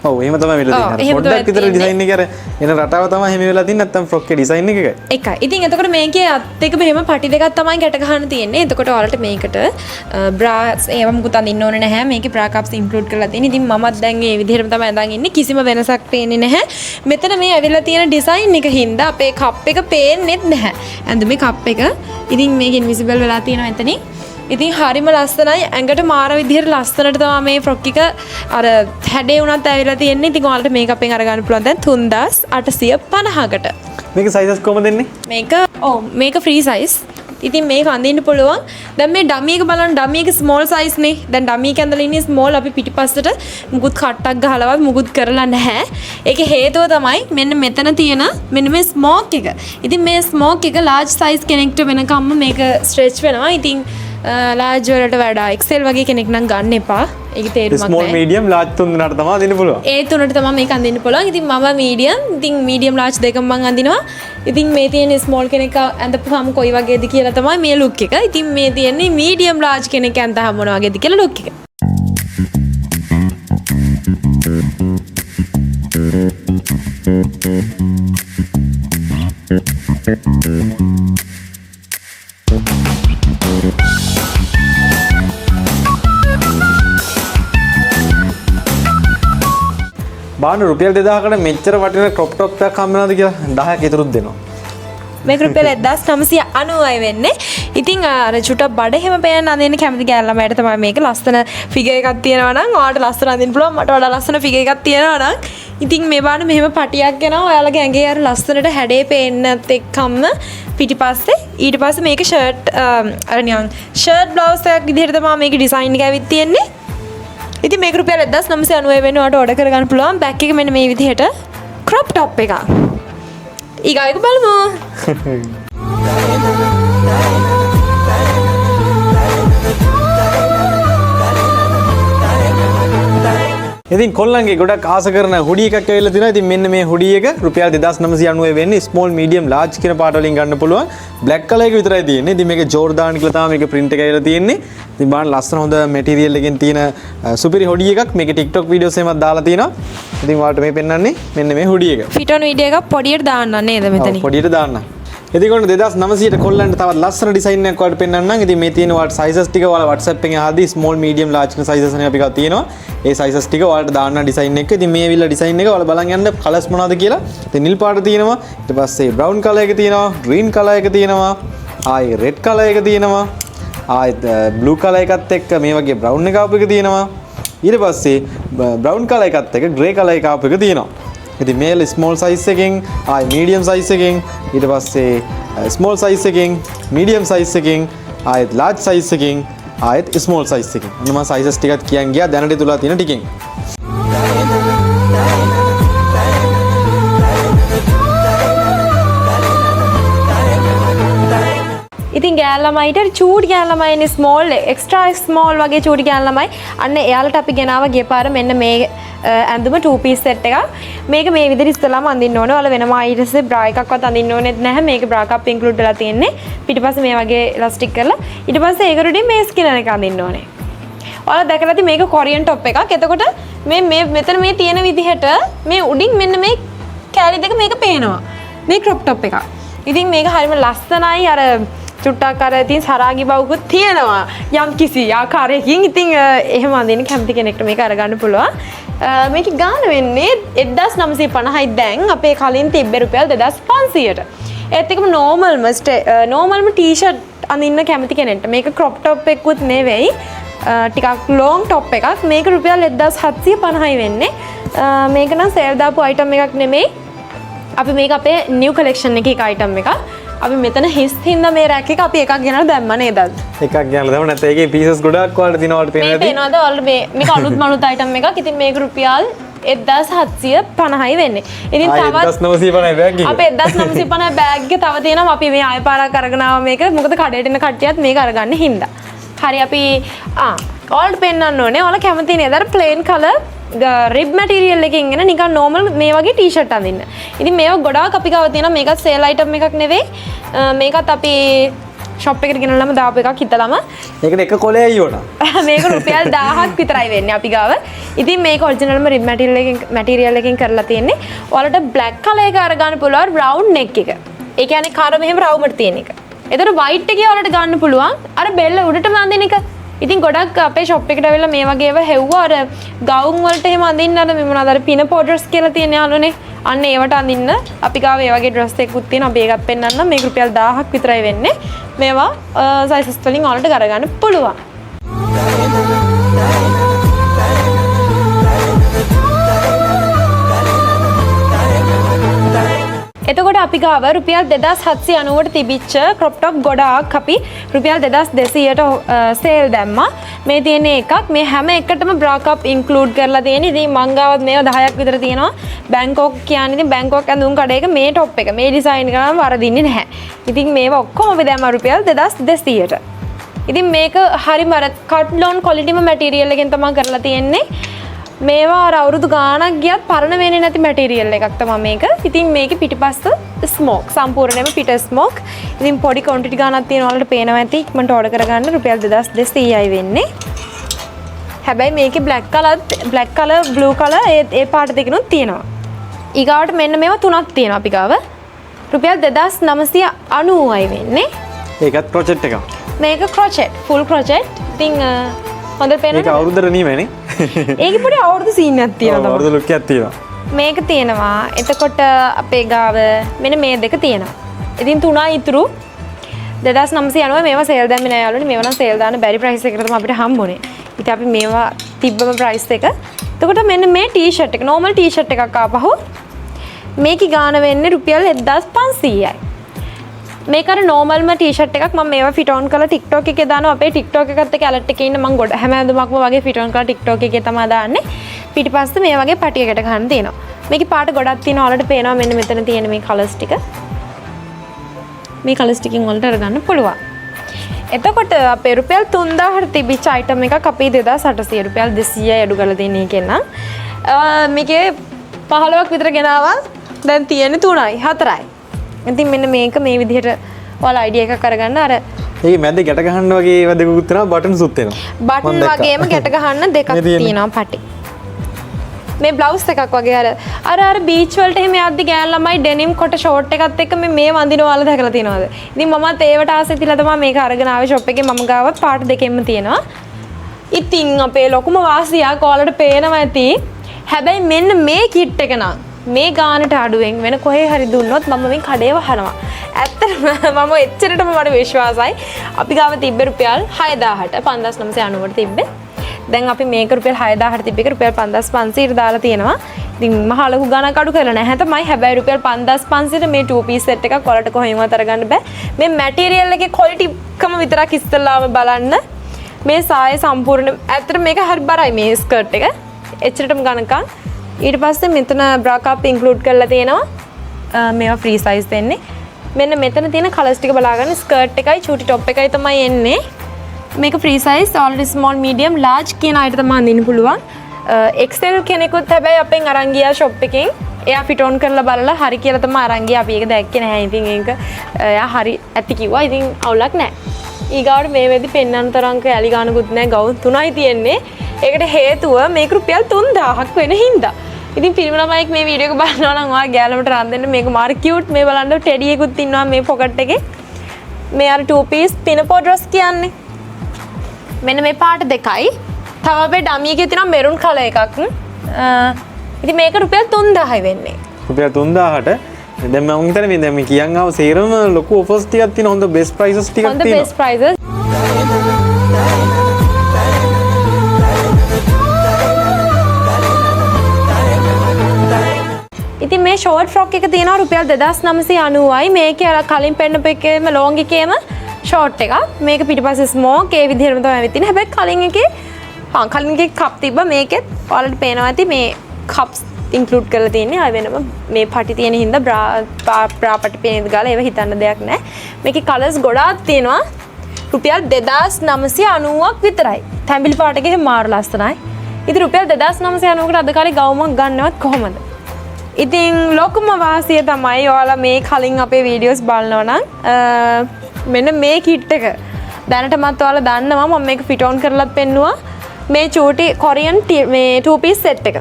ඔව් එහෙම තමයි වෙලා තියෙන්නේ. පොඩ්ඩක් විතර ඩිසයින් එක අර එන රටාව තමයි එහෙම වෙලා තියෙන්නේ. නැත්තම් ෆ්‍රොක් එකේ ඩිසයින් එකයි. එකයි. ඉතින් එතකොට මේකේ අත් එක මෙහෙම පටි දෙකක් තමයි ගැට ගන්න තියෙන්නේ. එතකොට ඔයාලට මේකට බ්‍රාස් ඒව මුකුත් අඳින්න ඕනේ නැහැ. මේකේ බ්‍රා කප්ස් ඉන්ක්ලූඩ් කරලා තියෙන්නේ. ඉතින් මමත් දැන් මේ විදිහටම තමයි අඳන් ඉන්නේ. කිසිම වෙනසක් පේන්නේ නැහැ. මෙතන මේ ඇවිල්ලා තියෙන ඩිසයින් එක හින්දා අපේ කප් එක පේන්නේත් නැහැ. ඇඳුමේ කප් එක. ඉතින් මේක ඉන්විසිබල් වෙලා තියෙනවා එතනින්. ඉතින් හරිම ලස්සනයි. ඇඟට මාර විදිහට ලස්සනට තමයි මේ ෆ්‍රොක් එක අර හැඩේ උනත් ඇවිල්ලා තියෙන්නේ. ඉතින් ඔයාලට මේක අපෙන් අරගන්න පුළුවන් දැන් 3850කට. මේක සයිසස් කොහමද දෙන්නේ? මේක ෆ්‍රී සයිස්. ඉතින් මේක අඳින්න පුළුවන්. දැන් මේ ඩමි එක බලන්න ඩමි එක ස්මෝල් සයිස් නේ. දැන් ඩමි එක ඇඳලා ඉන්නේ ස්මෝල්. අපි පිටිපස්සට මුකුත් කට්ටක් ගහලවත් මුකුත් කරලා නැහැ. ඒකේ හේතුව තමයි මෙන්න මෙතන තියෙන මෙන්න මේ ස්මෝක් එක. ඉතින් මේ ස්මෝක් එක ලාර්ජ් සයිස් කෙනෙක්ට වෙනකම්ම මේක ස්ට්‍රෙච් වෙනවා. ඉතින් ලාර්ජ් වලට වඩා XL වගේ කෙනෙක් නම් ගන්න එපා. ඒක තේරුමක් නැහැ. ස්මෝල් මීඩියම් ලාර්ජ් තුන් දෙනාට තමයි අඳින්න පුළුවන්. ඒ තුනට තමයි මේක අඳින්න පුළුවන්. ඉතින් මම මීඩියම්, ඉතින් මීඩියම් ලාර්ජ් දෙකම මම අඳිනවා. ඉතින් මේ තියෙන ස්මෝල් කෙනෙක් ඇඳපුවාම කොයි වගේද කියලා තමයි මේ ලුක් එක. ඉතින් මේ තියෙන්නේ මීඩියම් ලාර්ජ් කෙනෙක් ඇඳහම මොන වගේද කියලා ලුක් එක. බාන රුපියල් 2000කට මෙච්චර වටින ක්‍රොප් ටොප් එකක් හම්බ වෙනවද කියලා 10ක් ඉතුරුත් දෙනවා. මේක රුපියල් 1990යි වෙන්නේ. ඉතින් අර චුට්ටක් බඩ හැම පේන්න අඳින්න කැමති ගෑල්ලාමයට තමයි මේක ලස්සන ෆිගර් එකක් තියෙනවා නම් ඔයාලට ලස්සන අඳින්න පුළුවන්. මට වඩා ලස්සන ෆිගර් එකක් තියෙනවා නම් ඉතින් මේ බාන මෙහෙම පටියක් යනවා. ඔයාලගේ ඇඟේ අර ලස්සනට හැඩේ පේන්නත් එක්කම පිටිපස්සේ ඊට පස්සේ මේක ෂර්ට් අර නිකන් ෂර්ට් බ්ලවුස් එකක් විදිහට තමයි මේකේ ඩිසයින් එක ඇවිත් තියෙන්නේ. ඉතින් මේක රුපියල් 1990 වෙනුවට ඕඩර් කරගන්න පුළුවන්. බෑක් එක මෙන්න මේ විදිහට ක්‍රොප් ටොප් එකක්. ඊගායක බලමු. ඉතින් කොල්ලන්ගේ ගොඩක් ආස කරන හුඩි එකක් ඇවිල්ලා තිනවා. ඉතින් මෙන්න මේ හුඩි එක රුපියල් 2990 වෙන්නේ. ස්මෝල් මීඩියම් ලාර්ජ් කියන පාට වලින් ගන්න පුළුවන්. බ්ලැක් කලර් එක විතරයි තියෙන්නේ. ඉතින් මේක ජෝර්දාන් කියලා තමයි මේක print එක ඇවිල්ලා තියෙන්නේ. ඉතින් බලන්න ලස්සන හොඳ මැටීරියල් එකෙන් තියෙන සුපිරි හුඩි එකක්. මේකේ TikTok වීඩියෝස් එකක් දාලා තිනවා. ඉතින් ඔයාලට මේ පෙන්නන්නේ මෙන්න මේ හුඩි එක. ෆිට් ඔන් වීඩියෝ එකක් පොඩියට දාන්න නේද මෙතනින්? පොඩියට දාන්න. ඉතින් ඔන්න 2900ට කොල්ලන්ට තවත් ලස්සන ඩිසයින් එකක් වලට පෙන්නන්නම්. ඉතින් මේ තියෙන වාට sizes ටික ඔයාලා WhatsApp එකෙන් ආදී small medium large කියන sizes නේ අපි ගාව තියෙනවා. ඒ sizes ටික ඔයාලට දාන්න ඩිසයින් එක. ඉතින් මේ ඇවිල්ලා ඩිසයින් එක ඔයාලා බලන් යන්න කලර්ස් මොනවද කියලා. ඉතින් නිල් පාට තියෙනවා. ඊට පස්සේ brown color එක තියෙනවා. green color එක තියෙනවා. ආයේ red color එක තියෙනවා. ආයෙත් blue color එකත් එක්ක මේ වගේ brown එක ආපු එක තියෙනවා. ඊට පස්සේ brown color එකත් එක්ක grey color එක ආපු එක තියෙනවා. ඉතින් මේල small size එකෙන් ආයි medium size එකෙන් ඊට පස්සේ small size එකෙන් medium size එකෙන් ආයෙත් large size එකෙන් ආයෙත් small size එකෙන් මම sizes ටිකක් කියන් ගියා දැනට තුලා තියෙන ටිකෙන්. ඉතින් ගෑල් ළමයිට චූටි ගෑල් ළමයිනේ ස්මෝල් එක්ස්ට්‍රා ස්මෝල් වගේ චූටි ගෑල් ළමයි අන්න එයාලට අපි ගෙනාව ගිය පාර මෙන්න මේ ඇඳුම 2 piece set එකක්. මේක මේ විදිහට ඉස්සෙල්ලාම අඳින්න ඕනේ. ඔයාලා වෙනම ඊට පස්සේ බ්‍රා එකක්වත් අඳින්න ඕනෙත් නැහැ. මේක බ්‍රා කප් ඉන්ක්ලූඩ් වෙලා තියෙන්නේ. පිටිපස්සේ මේ වගේ ඉලාස්ටික් කරලා ඊට පස්සේ ඒක උඩින් මේ ස්කිනර් එක අඳින්න ඕනේ. ඔයාලා දැකලා ඇති මේක කොරියන් টොප් එකක්. එතකොට මේ මෙතන මේ තියෙන විදිහට මේ උඩින් මෙන්න මේ කැලි දෙක මේක පේනවා. මේ ක්‍රොප් টොප් එකක්. ඉතින් මේක හරියම ලස්සනයි අර චුට්ටක් අර ඉතින් සරාගි බවකුත් තියෙනවා යම් කිසි ආකාරයකින්. ඉතින් එහෙම අඳින්න කැමති කෙනෙක්ට මේක අරගන්න පුළුවන්. මේක ගාන වෙන්නේ 1950යි දැන් අපේ කලින් තිබ්බ රුපියල් 2500ට. ඒත් එකම නෝමල්ම ටී-ෂර්ට් අඳින්න කැමති කෙනෙක්ට මේක ක්‍රොප් টොප් එකකුත් නෙවෙයි ටිකක් ලොන් টොප් එකක්. මේක රුපියල් 1750යි වෙන්නේ. මේක නම් සේල් දාපු අයිටම් එකක් නෙමෙයි. අපි මේක අපේ නිව් කලෙක්ෂන් එකේ එක අයිටම් එකක්. අපි මෙතන හිස් හින්දා මේ රැක් එක අපි එකක් ගෙනල්ලා දැම්මා නේද? එකක් ගෙනල්ලා දැම්ම නැත්නම් ඒකේ පීසස් ගොඩක් වලට දිනවලට පේනවා. මේ පේනවාද ඔයාලට මේක අලුත් මනුත් අයිටම් එකක්. ඉතින් මේක රුපියල් 1750යි වෙන්නේ. ඉතින් තවත් 1950යි බෑග් එක. අපේ 1950 බෑග් එක තව තියෙනවා. අපි මේ ආයෙ පාරක් අරගෙන ආවා මේක. මොකද කඩේට එන කට්ටියත් මේක අරගන්න හින්දා. හරි අපි ඔයාලට පෙන්නන්න ඕනේ. ඔයාලා කැමති නේද? අර ප්ලේන් කලර් රිබ් මැටීරියල් එකකින් එන නිකන් නෝමල් මේ වගේ ටී-ෂර්ට් අඳින්න. ඉතින් මේවා ගොඩාක් අපි ගාව තියෙනවා. මේකත් සේල් අයිටම් එකක් නෙවෙයි. මේකත් අපි ෂොප් එකට ගෙනල්ලාම දාපු එකක් හිතලම. මේකට එක කොලයයි ඕන. මේක රුපියල් 1000ක් විතරයි වෙන්නේ අපි ගාව. ඉතින් මේක ඔරිජිනල්ම රිබ් මැටීරියල් එකකින් කරලා තියෙන්නේ. ඔයාලට බ්ලැක් කලර් එක අරගන්න පුළුවන් බ්‍රවුන් නෙක් එක. ඒ කියන්නේ කර මෙහෙම රවුමට තියෙන එක. එතකොට වයිට් එකේ ඔයාලට ගන්න පුළුවන් අර බෙල්ල උඩටම අඳින එක. ඉතින් ගොඩක් අපේ ෂොප් එකට ඇවිල්ලා මේ වගේ ඒවා හෙව්වා අර ගවුම් වලට එහෙම අඳින්න අර මේ මොනවාද අර පින පොඩර්ස් කියලා තියෙන යාළුවනේ අන්න ඒවට අඳින්න අපි ගාව ඒ වගේ ඩ්‍රස් එකකුත් තියෙනවා අපි ඒකත් පෙන්නන්නම් මේක රුපියල් 1000ක් විතරයි වෙන්නේ මේවා සයිසස් වලින් ඔයාලට අරගන්න පුළුවන් එතකොට අපි ගාව රුපියල් 2790ට තිබිච්ච ක්‍රොප් টොප් ගොඩාක් අපි රුපියල් 2200ට සේල් දැම්මා. මේ තියෙන එකක් මේ හැම එකටම බ්‍රා කප් ඉන්ක්ලූඩ් කරලා තියෙන. ඉතින් මං ගාවත් මේවා 10ක් විතර තියෙනවා. බැංකොක් කියන්නේ ඉතින් බැංකොක් ඇඳුම් කඩේක මේ টොප් එක මේ ඩිසයින් එක නම් වරදින්නේ නැහැ. ඉතින් මේවා ඔක්කොම අපි දැම්මා රුපියල් 2200ට. ඉතින් මේක හරිම අර කට් ලොන් ක්වොලිටිම මැටීරියල් එකෙන් තමයි කරලා තියෙන්නේ. මේවා අර අවුරුදු ගාණක් ගියත් පරණ වෙන්නේ නැති මැටීරියල් එකක් තමයි මේක. ඉතින් මේකේ පිටිපස්ස ස්මෝක් සම්පූර්ණයෙන්ම පිට ස්මෝක්. ඉතින් පොඩි ක්වොන්ටිටි ගාණක් තියෙන වලට පේනවා ඇති. ඉක්මනට ඕඩර් කරගන්න රුපියල් 2200යි වෙන්නේ. හැබැයි මේකේ බ්ලැක් කලර් බ්ලූ කලර් ඒ පාට දෙකනොත් තියෙනවා. ඊගාවට මෙන්න මේවා තුනක් තියෙනවා අපි ගාව. රුපියල් 2990යි වෙන්නේ. ඒකත් ක්‍රොචෙට් එකක්. මේක ක්‍රොචෙට් ෆුල් ක්‍රොචෙට්. ඉතින් හොඳට පේනවා. මේක අවුරුද්දට නීමනේ. ඒකේ පොඩි අවුරුදු සීන් එකක් තියෙනවා. අවුරුදු ලුක් එකක් තියෙනවා. මේක තියෙනවා. එතකොට අපේ ගාව මෙන්න මේ දෙක තියෙනවා. ඉතින් තුනයි ඉතුරු 2990 මේවා සේල් දැම්මේ නෑ යාළුවනේ. මේවා නම් සේල් දාන්න බැරි ප්‍රයිස් එකකට තමයි අපිට හම්බුනේ. ඉතින් අපි මේවා තිබ්බම ප්‍රයිස් එක. එතකොට මෙන්න මේ ටී-ෂර්ට් එක නෝමල් ටී-ෂර්ට් එකක් ආපහු මේකේ ගාණ වෙන්නේ රුපියල් 1500යි. මේක අර නෝමල්ම ටී-ෂර්ට් එකක් මම මේවා ෆිට ඔන් කරලා TikTok එකේ දානවා. අපේ TikTok එකත් එක්ක ඇලර්ට් එකේ ඉන්න මම ගොඩ හැම ඇඳුමක්ම වගේ ෆිට ඔන් කරලා TikTok එකේ තමයි දාන්නේ. පිටිපස්සේ මේ වගේ පටියකට ගන්න තියෙනවා. මේකේ පාට ගොඩක් තියෙනවා. ඔයාලට පේනවා මෙන්න මෙතන තියෙන මේ කලර්ස් ටික. මේ කලර්ස් ටිකෙන් ඔයාලට අරගන්න පුළුවන්. එතකොට අපේ රුපියල් 3000ට තිබිච්ච අයිටම් එකක් අපි 2800 රුපියල් 200යි අඩු කරලා දෙන්නේ කියනවා. මේකේ 15ක් විතර ගෙනාවා. දැන් තියෙන්නේ 3යි 4යි. ඉතින් මෙන්න මේක මේ විදිහට ඔයාලා අයිඩියා එකක් අරගන්න අර ඒ මැද්දේ ගැට ගහන්න වගේ ඒවා දෙකකුත් තියෙනවා බටන්ස් උත් තියෙනවා. බටන් වගේම ගැට ගහන්න දෙකක් තියෙනවා පටි. මේ බ්ලවුස් එකක් වගේ අර බීච් වලට එහෙම යද්දි ගෑන් ළමයි ඩෙනිම් කොට ෂෝට් එකත් එක්ක මේ වඳිනවල දැකලා තියෙනවද? ඉතින් මමත් ඒවට ආසෙ තියලා තමයි මේක අරගෙන ආවේ ෂොප් එකේ. මම ගාවත් පාට දෙකෙන්ම තියෙනවා. ඉතින් අපේ ලොකුම වාසියක් ඔයාලට පේනවා ඇති. හැබැයි මෙන්න මේ කිට් එක නම් මේ ගානට අඩුවෙන් වෙන කොහේ හරි දුන්නොත් මම මේ කඩේ වහනවා. ඇත්තටම මම එච්චරටම මට විශ්වාසයි. අපි ගාව තිබ්බේ රුපියල් 6000ට 5990ට තිබ්බේ. දැන් අපි මේක රුපියල් 6000ට තිබ්බ එක රුපියල් 5500ට දාලා තියෙනවා. ඉතින් මහ ලොකු ගණක් අඩු කරලා නැහැ තමයි. හැබැයි රුපියල් 5500ට මේ 2 piece set එකක් ඔයාලට කොහෙන්වත් අරගන්න බෑ. මේ මැටීරියල් එකේ quality එකම විතරක් ඉස්සෙල්ලාම බලන්න. මේ සාය සම්පූර්ණ ඇත්තට මේක හරි බරයි මේ ස්කර්ට් එක. එච්චරටම ගණකම්. ඊට පස්සේ මෙතන bra cup include කරලා තියෙනවා. මේවා free size දෙන්නේ. මෙන්න මෙතන තියෙන කලර්ස් ටික බලාගන්න. ස්කර්ට් එකයි චූටි টොප් එකයි තමයි එන්නේ. මේක free size already small medium large කියන අයට තමයි අඳින්න පුළුවන්. XL කෙනෙකුත් හැබැයි අපෙන් අරන් ගියා shop එකෙන්. එයා fit on කරලා බලලා හරි කියලා තමයි අරන් ගියා. අපි ඒක දැක්කේ නැහැ. ඉතින් ඒක එයා හරි ඇති කිව්වා. ඉතින් අවුලක් නැහැ. ඊගාවට මේ වෙද්දි පෙන්නන තරම් කැලි ගානකුත් නැහැ. ගවුම් 3යි තියෙන්නේ. ඒකට හේතුව මේක රුපියල් 3000ක් වෙන හින්දා. ඉතින් පිරිමි ළමයික් මේ වීඩියෝ එක බලනවා නම් ඔයා ගෑලමට රන් දෙන්න. මේක මාර කියුට්. මේ බලන්න ටෙඩි එකකුත් ඉන්නවා මේ පොකට් එකේ. මේ අර 2 piece පිනපෝ ඩ්‍රස් කියන්නේ. මෙන්න මේ පාට දෙකයි. තව අපේ ඩමි එකේ තියෙනවා මෙරුන් කලර් එකක්. ඉතින් මේක රුපියල් 3000යි වෙන්නේ. රුපියල් 3000ට දැන් මම හිතන්නේ මේ දැන් මේ කියන් ආව සේරම ලොකු ඔෆර්ස් ටිකක් තියෙනවා. හොඳ බෙස්ට් ප්‍රයිසස් ටිකක් තියෙනවා. හොඳ බෙස්ට් ප්‍රයිසස්. ඉතින් මේ ෂෝට් ෆ්‍රොක් එක තියෙනවා රුපියල් 2990යි. මේකේ අර කලින් පෙන්නපු එකේම ලොන්ග් එකේම ෂෝට් එකක්. මේක පිටිපස්සේ ස්මෝක් ඒ විදිහටම තමයි ඇවිත් තියෙන්නේ. හැබැයි කලින් එකේ කප් තිබ්බා. මේකෙත් ඔයාලට පේනවා ඇති මේ කප්ස් ඉන්ක්ලූඩ් කරලා තියෙන්නේ. ආය වෙනම මේ පටි තියෙන හින්දා බ්‍රා පටි පේනද ගාලා ඒව හිතන්න දෙයක් නැහැ. මේකේ කලර්ස් ගොඩාක් තියෙනවා. රුපියල් 2990ක් විතරයි. තැඹිලි පාට එකේ මාර ලස්සනයි. ඉතින් රුපියල් 2990කට අද කාලේ ගවුමක් ගන්නවත් කොහොමද? ඉතින් ලොකුම වාසිය තමයි ඔයාලා මේ කලින් අපේ වීඩියෝස් බලනවා නම් මෙන්න මේ කිට් එක දැනටමත් ඔයාලා දන්නවා මම මේක ෆිට ඔන් කරලාත් පෙන්නුවා. මේ චූටි කොරියන් මේ 2 piece set එක.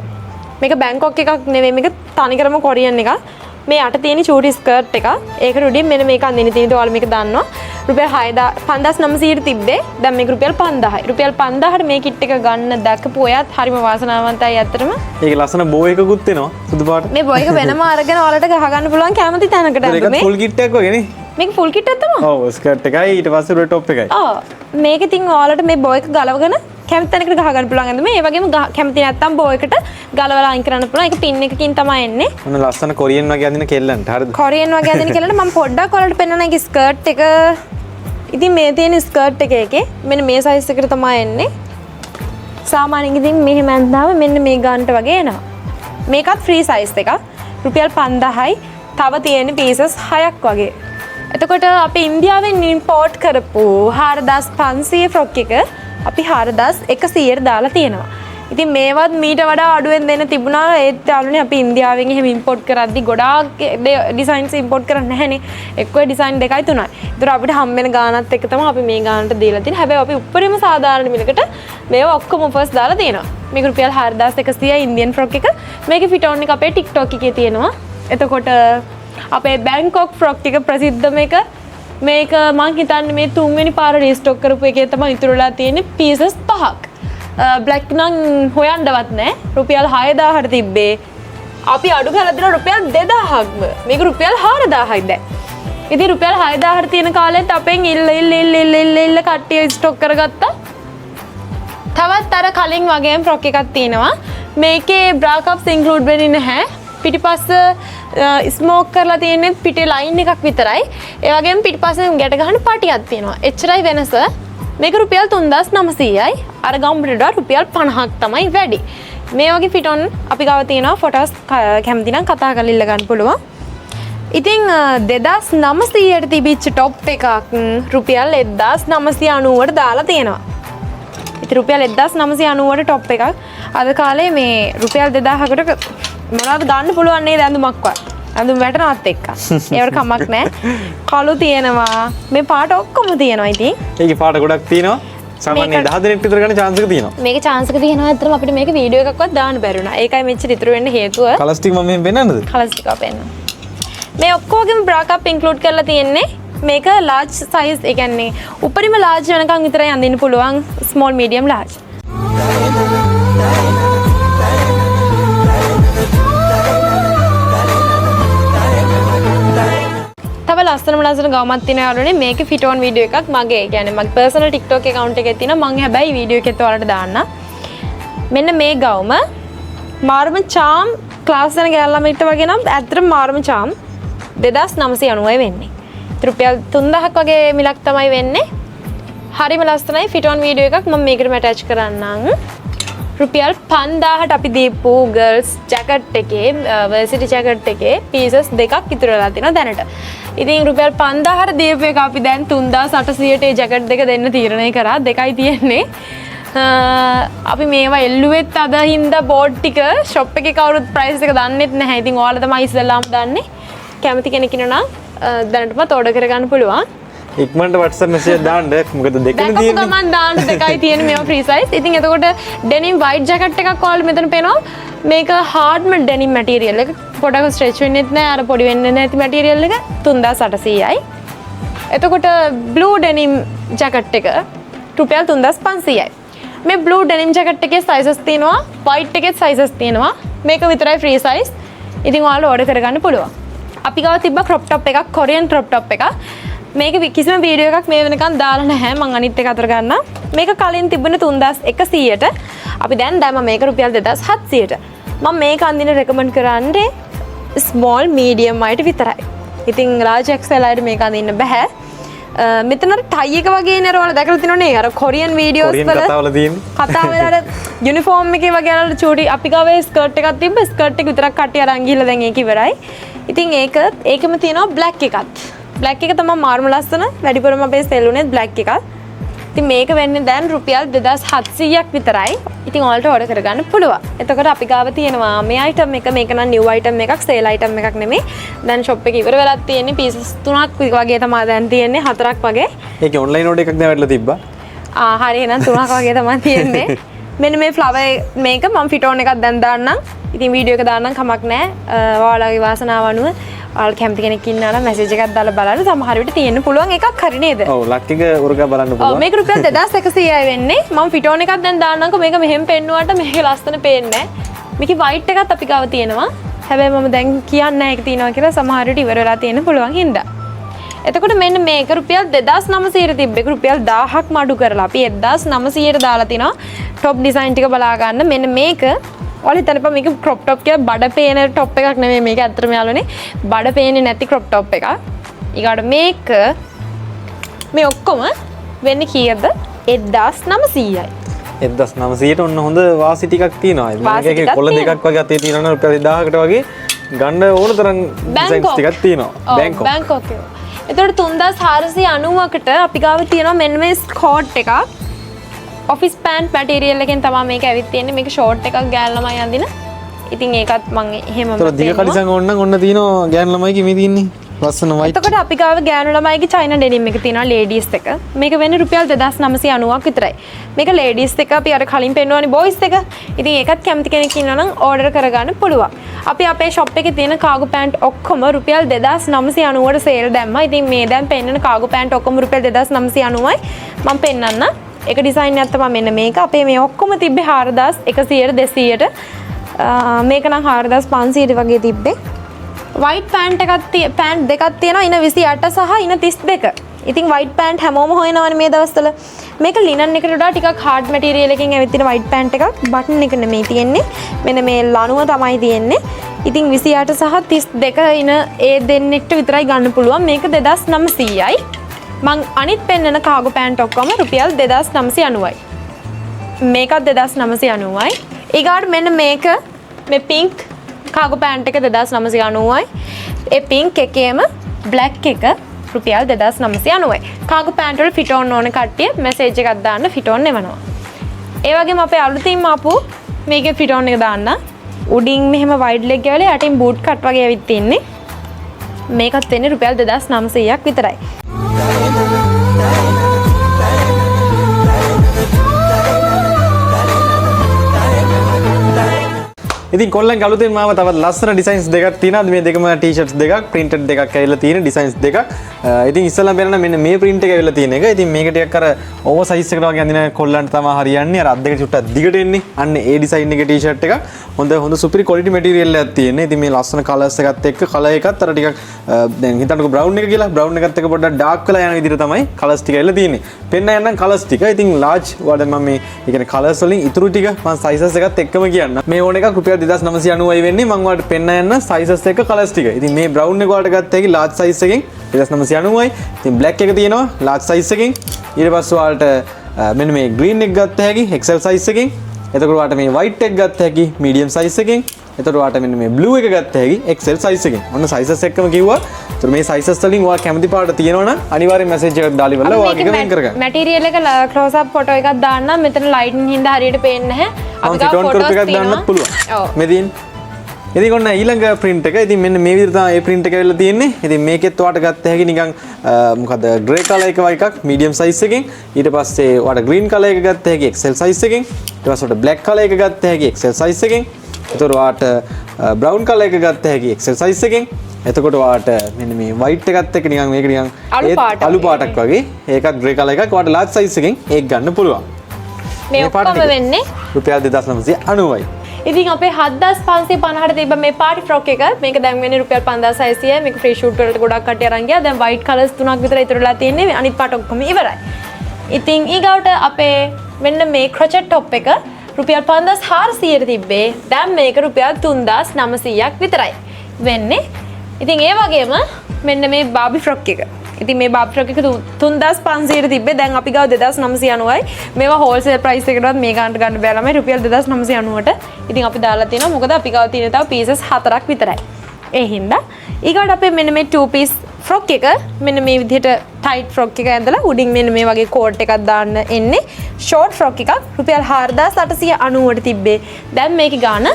මේක බැංකොක් එකක් නෙවෙයි මේක තනිකරම කොරියන් එකක්. මේ යට තියෙන චූටි ස්කර්ට් එක. ඒකට උඩින් මෙන්න මේක අඳින්න තියෙනවා. ඔයාලා මේක දන්නවා. රුපියල් 5900ට තිබ්බේ. දැන් මේක රුපියල් 5000යි. රුපියල් 5000ට මේ කිට් එක ගන්න දැකපු ඔයත් හරිම වාසනාවන්තයි ඇත්තටම. ඒක ලස්සන බෝ එකකුත් එනවා සුදු පාට. මේ බෝ එක වෙනම අරගෙන ඔයාලට ගහ ගන්න පුළුවන් කැමති තැනකට මේක ෆුල් කිට් එකක් වගේ නේ. මේක ෆුල් කිට් එකක් තමයි. ඔව් ස්කර්ට් එකයි ඊට පස්සේ ර টොප් එකයි. ඔව් මේක ඉතින් ඔයාලට මේ බෝ එක ගලවගෙන කැමති තැනකට ගහ ගන්න පුළුවන් අඳ මේ ඒ වගේම කැමති නැත්තම් බෝ එකට ගලවලා අයින් කරන්න පුළුවන්. ඒක පින් එකකින් තමයි එන්නේ. මොන ලස්සන කොරියන් වගේ අඳින කෙල්ලන්ට හරිද? කොරියන් වගේ අඳින කෙල්ලන්ට මම පොඩ්ඩක් ඔයාලට පෙන්නන එක ස්කර්ට් එක. ඉතින් මේ තියෙන ස්කර්ට් එකේ මෙන්න මේ සයිස් එකට තමයි එන්නේ. සාමාන්‍යයෙන් ඉතින් මෙහෙම ඇඳාම මෙන්න මේ ගන්නට වගේ එනවා. මේකත් ෆ්‍රී සයිස් එකක්. රුපියල් 5000යි. තව තියෙන පීසස් 6ක් වගේ. එතකොට අපි ඉන්දියාවෙන් ඉම්පෝට් කරපු 4500 ෆ්‍රොක් එක අපි 4100ට දාලා තියෙනවා. ඉතින් මේවත් මීට වඩා අඩුවෙන් දෙන්න තිබුණා. ඒත් යාළුවනේ අපි ඉන්දියාවෙන් එහෙම ඉම්පෝට් කරද්දි ගොඩාක් ඩිසයින්ස් ඉම්පෝට් කරන්නේ නැහනේ. එක්කෝ ඩිසයින් දෙකයි තුනයි. ඒතර අපිට හම් වෙන ගානත් එක්ක තමයි අපි මේ ගානට දීලා තියෙන්නේ. හැබැයි අපි උඩරිම සාධාරණ මිලකට මේවා ඔක්කොම ඔෆර්ස් දාලා තියෙනවා. මේක රුපියල් 4100යි ඉන්දියන් ෆ්‍රොක් එක. මේකේ ෆිට ඔන් එක අපේ TikTok එකේ තියෙනවා. එතකොට අපේ බැංකොක් ෆ්‍රොක් එක ප්‍රසිද්ධ මේක මම හිතන්නේ මේ තුන්වෙනි පාර රීස්ටොක් කරපු එකේ තමයි ඉතුරුලා තියෙන්නේ පීසස් 5ක්. බ්ලැක් නම් හොයන්නවත් නැහැ. රුපියල් 6000ට තිබ්බේ. අපි අඩු කරලා දෙන රුපියල් 2000ක්ම. මේක රුපියල් 4000යි දැන්. ඉතින් රුපියල් 6000ට තියෙන කාලෙත් අපෙන් ඉල්ල කට්ටිය ස්ටොක් කරගත්තා. තවත් අර කලින් වගේම ෆ්‍රොක් එකක් තියෙනවා. මේකේ bra cups include වෙන්නේ නැහැ. පිටිපස්ස ස්මෝක් කරලා තියෙන්නේ පිටේ ලයින් එකක් විතරයි. ඒ වගේම පිටිපස්සෙන් ගැට ගන්න පටියක් තියෙනවා. එච්චරයි වෙනස. මේක රුපියල් 3900යි. අර ගම්බුට වඩා රුපියල් 50ක් තමයි වැඩි. මේ වගේ ෆිට ඔන් අපි ගාව තියෙනවා. ෆොටෝස් කැමති නම් කතා කරලා ඉල්ල ගන්න පුළුවන්. ඉතින් 2900ට තිබිච්ච টොප් එකක් රුපියල් 1990ට දාලා තියෙනවා. ඉතින් රුපියල් 1990ට টොප් එකක් අද කාලේ මේ රුපියල් 2000කට මොනවද ගන්න පුළුවන් නේද ඇඳුමක්වත්. ඇඳුම් වැටෙනවත් එක්ක. ඒවට කමක් නැහැ. කළු තියෙනවා. මේ පාට ඔක්කොම තියෙනවා ඉතින්. ඒකේ පාට ගොඩක් තියෙනවා. සාමාන්‍යයෙන් 10 දිනක් විතර ගන්න chance එක තියෙනවා. මේක chance එක තියෙනවා ඇත්තටම අපිට මේක වීඩියෝ එකක්වත් දාන්න බැරි වුණා. ඒකයි මෙච්චර ඉතුරු වෙන්න හේතුව. කලර්ස් ටික මම මෙහෙම පෙන්නන්නද? කලර්ස් ටික අපෙන්න. මේ ඔක්කොගෙම bra cup include කරලා තියෙන්නේ. මේක large size ඒ කියන්නේ උපරිම large වෙනකන් විතරයි අඳින්න පුළුවන් small medium large. තව ලස්සන ගවමක් තියෙනවා යාළුවනේ මේකේ fit on වීඩියෝ එකක් මගේ. ඒ කියන්නේ මගේ personal TikTok account එකේ තියෙනවා. මම හැබැයි වීඩියෝ එකෙත් ඔයාලට දාන්න. මෙන්න මේ ගවම මාර්ම charm class යන ගෑල් ළමයිට වගේ නම් ඇත්තටම මාර්ම charm 2990යි වෙන්නේ. රුපියල් 3000ක් වගේ මිලක් තමයි වෙන්නේ. හරිම ලස්සනයි fit on වීඩියෝ එකක් මම මේකට attach කරන්නම්. රුපියල් 5000ට අපි දීපු girls jacket එකේ varsity jacket එකේ pieces දෙකක් ඉතුරු වෙලා තියෙනවා දැනට. ඉතින් රුපියල් 5000ට දීපු එක අපි දැන් 3800ට ඒ jacket දෙක දෙන්න තීරණය කරා. දෙකයි තියෙන්නේ. අපි මේවා එල්ලුවෙත් අද හින්දා බෝඩ් ටික shop එකේ කවුරුත් price එක දන්නෙත් නැහැ. ඉතින් ඔයාලා තමයි ඉස්සෙල්ලාම දන්නේ. කැමති කෙනෙක් ඉන්නවා නම් දැනටමත් order කරගන්න පුළුවන්. ඉක්මනට WhatsApp message දාන්න. මොකද දෙකනේ තියෙන්නේ. දැන් මම දාන්න දෙකයි තියෙන්නේ මේවා free size. ඉතින් එතකොට denim white jacket එකක් ඔයාලා මෙතන පේනවා. මේක hard denim material එක. පොඩක් stretch වෙන්නෙත් නැහැ. අර පොඩි වෙන්නේ නැති material එක 3800යි. එතකොට blue denim jacket එක රුපියල් 3500යි. මේ blue denim jacket එකේ sizes තියෙනවා. white එකේ sizes තියෙනවා. මේක විතරයි free size. ඉතින් ඔයාලා order කරගන්න පුළුවන්. අපි ගාව තිබ්බ crop top එකක් Korean crop top එකක්. මේක කිසිම වීඩියෝ එකක් මේ වෙනකන් දාලා නැහැ. මම අනිත් එක අතර ගන්න. මේක කලින් තිබුණේ 3100ට. අපි දැන් දැම්ම මේක රුපියල් 2700ට. මම මේක අඳින්න රෙකමන්ඩ් කරන්නේ small medium අයට විතරයි. ඉතින් large XL අයට මේක අඳින්න බෑ. මෙතන අර ටයි එක වගේ නේද ඔයාලා දැකලා තියෙනවනේ අර කොරියන් වීඩියෝස් වල කතාවල තියෙන්නේ. කතාවල අර යුනිෆෝම් එකේ වගේ අර චූටි අපි ගාවේ ස්කර්ට් එකක් තිබ්බ ස්කර්ට් එක විතරක් කට්ටිය අරන් ගිහලා දැන් ඒක ඉවරයි. ඉතින් ඒකෙම තියෙනවා බ්ලැක් එකත්. බ්ලැක් එක තමයි මාර්ම ලස්සන වැඩිපුරම අපේ සෙල් උනේ බ්ලැක් එකක්. ඉතින් මේක වෙන්නේ දැන් රුපියල් 2700ක් විතරයි. ඉතින් ඔයාලට ඕඩර් කරගන්න පුළුවන්. එතකොට අපි ගාව තියෙනවා මේ item එක මේක නම් new item එකක් sale item එකක් නෙමෙයි. දැන් shop එක ඉවර වෙලා තියෙන්නේ pieces 3ක් වගේ තමයි දැන් තියෙන්නේ 4ක් වගේ. ඒකේ online order එකක් දැන් වැටලා තිබ්බා. හරි එහෙනම් 3ක් වගේ තමයි තියෙන්නේ. මෙන්න මේ flower මේක මම fit on එකක් දැන් දාන්නම්. ඉතින් වීඩියෝ එක දාන්නම් කමක් නැහැ. ඔයාලගේ වාසනාව අනුව ඔයාලා කැමති කෙනෙක් ඉන්නා නම් මැසේජ් එකක් දාලා බලන්න. සමහර විට තියෙන්න පුළුවන් එකක් හරි නේද? ඔව් ලක් එක උරගා බලන්න පුළුවන්. ඔව් මේක රුපියල් 2100යි වෙන්නේ. මම fit on එකක් දැන් දාන්නම්කෝ මේක මෙහෙම පෙන්නුවාට මේක ලස්සන පේන්නේ නැහැ. මේකේ white එකත් අපි ගාව තියෙනවා. හැබැයි මම දැන් කියන්නේ නැහැ ඒක තියෙනවා කියලා සමහර විට ඉවර වෙලා තියෙන්න පුළුවන් හින්දා. එතකොට මෙන්න මේක රුපියල් 2900ට තිබ්බ එක රුපියල් 1000ක්ම අඩු කරලා අපි 1900ට දාලා තිනවා. টপ ඩිසයින් ටික බලා ගන්න. මෙන්න මේක ඔයාලා හිතන්නපා මේක crop top කියලා බඩ පේන top එකක් නෙමෙයි මේක ඇත්තටම යාළුවනේ. බඩ පේන්නේ නැති crop top එකක්. ඊගාට මේක මේ ඔක්කොම වෙන්නේ කීයද? 1900යි. 1900ට ඔන්න හොඳ වාසි ටිකක් තියෙනවා. මේකේ කොළ දෙකක් වගේ අතේ තියෙනවා රුපියල් 1000කට වගේ ගන්න ඕන තරම් ඩිසයින්ස් ටිකක් තියෙනවා. බැංකොක්. එතකොට 3490කට අපි ගාව තියෙනවා මෙන්න මේ ස්කර්ට් එකක්. ඔෆිස් පෑන්ට් මැටීරියල් එකෙන් තමයි මේක ඇවිත් තියෙන්නේ. මේක ෂෝට් එකක් ගෑන් ළමයි අඳින. ඉතින් ඒකත් මම එහෙමම තොර දිග කලිසම් ඕන නම් ඔන්න තියෙනවා ගෑන් ළමයිගේ මේ තියෙන්නේ. ලස්සන white. එතකොට අපි ගාව ගෑනු ළමයිගේ China denim එක තියෙනවා ladies එක. මේක වෙන්නේ රුපියල් 2990ක් විතරයි. මේක ladies එක අපි අර කලින් පෙන්නුවානේ boys එක. ඉතින් ඒකත් කැමති කෙනෙක් ඉන්නවා නම් order කරගන්න පුළුවන්. අපි අපේ shop එකේ තියෙන cargo pant ඔක්කොම රුපියල් 2990ට sale දැම්මා. ඉතින් මේ දැන් පෙන්නන cargo pant ඔක්කොම රුපියල් 2990යි. මම පෙන්නන්න. එක ඩිසයින් එකක් තමයි මෙන්න මේක. අපේ මේ ඔක්කොම තිබ්බේ 4100ට 200ට. මේක නම් 4500ට වගේ තිබ්බේ. white pant එකක් pant දෙකක් තියෙනවා ඉන 28 සහ ඉන 32. ඉතින් white pant හැමෝම හොයනවනේ මේ දවස්වල. මේක linen එකට වඩා ටිකක් hard material එකකින් ඇවිත් තියෙන white pant එකක්. button එක නෙමෙයි තියෙන්නේ. මෙන්න මේ ලණුව තමයි තියෙන්නේ. ඉතින් 28 සහ 32 ඉන ඒ දෙන්නෙක්ට විතරයි ගන්න පුළුවන්. මේක 2900යි. මං අනිත් පෙන්නන කාගෝ පෑන්ට් ඔක්කොම රුපියල් 2990යි. මේකත් 2990යි. ඊගාට මෙන්න මේක මේ pink කාගෝ පෑන්ට් එක 2990යි. ඒ pink එකේම black එක රුපියල් 2990යි. කාගෝ පෑන්ට් වල fit on ඕන කට්ටිය මැසේජ් එකක් දාන්න fit on එවනවා. ඒ වගේම අපේ අලුතින්ම ආපු මේකේ fit on එක දාන්න. උඩින් මෙහෙම wide leg එක වල යටින් boot cut වගේ ඇවිත් තින්නේ. මේකත් වෙන්නේ රුපියල් 2900ක් විතරයි. ඉතින් කොල්ලන් අලුතෙන් මාව තවත් ලස්සන ඩිසයින්ස් දෙකක් තියෙනවා. මේ දෙකම ටී-ෂර්ට්ස් දෙකක්, printed දෙකක් ඇවිල්ලා තියෙන ඩිසයින්ස් දෙකක්. ඉතින් ඉස්සෙල්ලා බලන්න මෙන්න මේ print එක ඇවිල්ලා තියෙන එක. ඉතින් මේක ටිකක් අර ඕවර් සයිස් එකට වගේ අඳින කොල්ලන්ට තමයි හරියන්නේ. අර අත් දෙක චුට්ටක් දිගට එන්නේ. අන්න ඒ ඩිසයින් එකේ ටී-ෂර්ට් එක. හොඳ සුපිරි quality material එකක් තියෙන්නේ. ඉතින් මේ ලස්සන කලර්ස් එකත් එක්ක කලර් එකත් අර ටිකක් දැන් හිතන්නකෝ බ්‍රවුන් එක කියලා. බ්‍රවුන් එකත් එක්ක පොඩ්ඩක් ඩාර්ක් වෙලා යන විදිහට තමයි කලර්ස් ටික ඇවිල්ලා තියෙන්නේ. පෙන්න යනනම් කලර්ස් ටික. ඉතින් large වල මම මේ කියන්නේ කලර්ස් වලින් ඉතුරු ටික මම sizes එකත් එක්කම කියන්න. මේ ඕන එකක් රුපියල් 2990යි වෙන්නේ. මම ඔයාලට පෙන්න යන්න sizes එක කලර්ස් ටික. ඉතින් මේ බ්‍රවුන් එක ඔයාලට ගත්ත හැකි large size එකෙන් 2990යි. ඉතින් black එක තියෙනවා large size එකෙන්. ඊට පස්සේ ඔයාලට මෙන්න මේ green එක ගත්ත හැකි XL size එකෙන්. එතකොට ඔයාලට මේ white එක ගත්ත හැකි medium size එකෙන්. එතකොට ඔයාලට මෙන්න මේ blue එක ගත්ත හැකි XL size එකෙන්. ඔන්න sizes එක්කම කිව්වා. ඒතර මේ sizes වලින් ඔයා කැමති පාට තියෙනවනම් අනිවාර්යෙන් message එකක් දාලා ඉවරලා ඔයාගේ එක වෙන් කරගන්න. material එක close up photo එකක් දාන්න. මෙතන lighting හින්දා හරියට පේන්නේ නැහැ. අපි ගාව photos එකක් දාන්නත් පුළුවන්. ඔව්. මේ තියෙන. ඉතින් ඔන්න ඊළඟ print එක. ඉතින් මෙන්න මේ විදිහට තමයි මේ print එක ඇවිල්ලා තියෙන්නේ. ඉතින් මේකෙත් ඔයාලට ගත්ත හැකි නිකන් මොකද grey color එක වගේ එකක් medium size එකෙන්. ඊට පස්සේ ඔයාලට green color එක ගත්ත හැකි XL size එකෙන්. ඊට පස්සේ ඔයාලට black color එක ගත්ත හැකි XL size එකෙන්. එතකොට ඔයාලට brown color එක ගත්ත හැකි XL size එකෙන්. එතකොට ඔයාලට මෙන්න මේ white එකත් එක්ක නිකන් මේක නිකන් අලු පාටක් වගේ ඒකත් grey color එකක් ඔයාලට large size එකෙන් ඒක ගන්න පුළුවන්. මේ ඔක්කොම වෙන්නේ රුපියල් 2990යි. ඉතින් අපේ 7550ට තිබ්බ මේ party frock එක මේක දැන් වෙන්නේ රුපියල් 5600යි. මේක free shoot වලට ගොඩක් කට්ටිය අරන් ගියා. දැන් white colors තුනක් විතර ඉතුරුලා තියෙන්නේ. අනිත් පාට ඔක්කොම ඉවරයි. ඉතින් ඊගවට අපේ මෙන්න මේ crochet top එක රුපියල් 5400ට තිබ්බේ. දැන් මේක රුපියල් 3900ක් විතරයි වෙන්නේ. ඉතින් ඒ වගේම මෙන්න මේ බාබි ෆ්‍රොක් එක. ඉතින් මේ බාබි ෆ්‍රොක් එක 3500ට තිබ්බේ. දැන් අපි ගාව 2990යි. මේවා හෝල්සේල් ප්‍රයිස් එකකටවත් මේ ගන්න බෑ ළමයි රුපියල් 2990ට. ඉතින් අපි දාලා තියෙනවා මොකද අපි ගාව තියෙන තව පීසස් 4ක් විතරයි. ඒ හින්දා ඊගොඩ අපේ මෙන්න මේ 2 piece ෆ්‍රොක් එක මෙන්න මේ විදිහට ටයිට් ෆ්‍රොක් එක ඇඳලා උඩින් මෙන්න මේ වගේ කෝට් එකක් දාන්න එන්නේ. ෂෝට් ෆ්‍රොක් එකක් රුපියල් 4890ට තිබ්බේ. දැන් මේකේ ගාන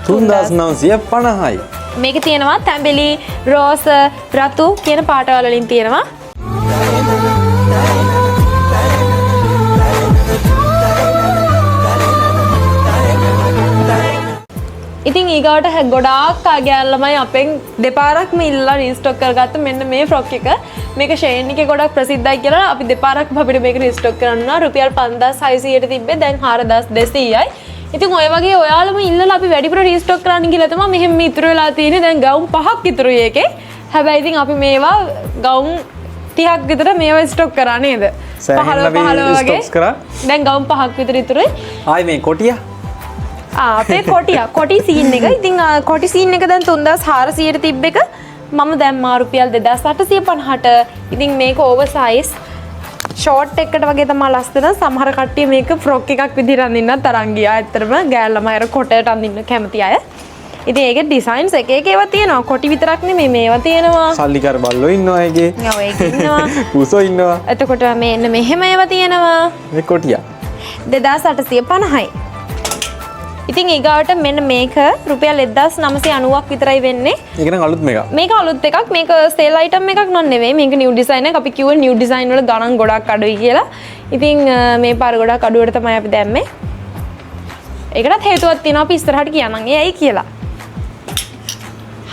3950යි. මේක තියෙනවා තැඹිලි රෝස රතු කියන පාටවල වලින් තියෙනවා. ඉතින් ඊගාට ගොඩාක් ආගෑල්ලමයි අපෙන් දෙපාරක්ම ඉල්ලලා රීස්ටොක් කරගත්ත මෙන්න මේ ෆ්‍රොක් එක. මේක ෂේන් එකේ ගොඩක් ප්‍රසිද්ධයි කියලා අපි දෙපාරක්ම අපිට මේක රීස්ටොක් කරනවා. රුපියල් 5600ට තිබ්බේ දැන් 4200යි. ඉතින් ඔය වගේ ඔයාලම ඉල්ලලා අපි වැඩිපුර රීස්ටොක් කරන්න කියලා තමයි මෙහෙම ඉතුරු වෙලා තියෙන්නේ. දැන් ගවුම් 5ක් ඉතුරුයි ඒකේ. හැබැයි ඉතින් අපි මේවා ගවුම් 30ක් විතර මේවා ස්ටොක් කරා නේද? 15 වගේ. දැන් ගවුම් 5ක් විතර ඉතුරුයි. ආයි මේ කොටියා අපේ කොටි සීන් එක. ඉතින් කොටි සීන් එක දැන් 3400ට තිබ්බ එක මම දැම්මා රුපියල් 2850ට. ඉතින් මේක ඕවර් සයිස් ෂෝට් එකකට වගේ තමයි ලස්සන. සමහර කට්ටිය මේක ෆ්‍රොක් එකක් විදිහට අඳින්නත් තරන් ගියා. ඇත්තටම ගෑල් ළමයි අර කොටයට අඳින්න කැමති අය. ඉතින් ඒකේ ඩිසයින්ස් එක එක ඒවා තියෙනවා. කොටි විතරක් නෙමෙයි මේවා තියෙනවා. සල්ලිකර බල්ලෝ ඉන්නවා ඒකේ. ඔව් ඒක ඉන්නවා. පුසෝ ඉන්නවා. එතකොට මෙන්න මෙහෙම ඒවා තියෙනවා. මේ කොටියා 2850යි. ඉතින් ඊගාවට මෙන්න මේක රුපියල් 1990ක් විතරයි වෙන්නේ. ඒක නම් අලුත් මේක. මේක අලුත් එකක්. මේක සේල් අයිටම් එකක් නෝ නෙවෙයි. මේක නිව් ඩිසයින් එකක්. අපි කිව්වා නිව් ඩිසයින් වල ගණන් ගොඩක් අඩුයි කියලා. ඉතින් මේ පාර ගොඩක් අඩුවට තමයි අපි දැම්මේ. ඒකටත් හේතුවක් තියෙනවා අපි ඉස්සරහට කියනනම් ඒ ඇයි කියලා.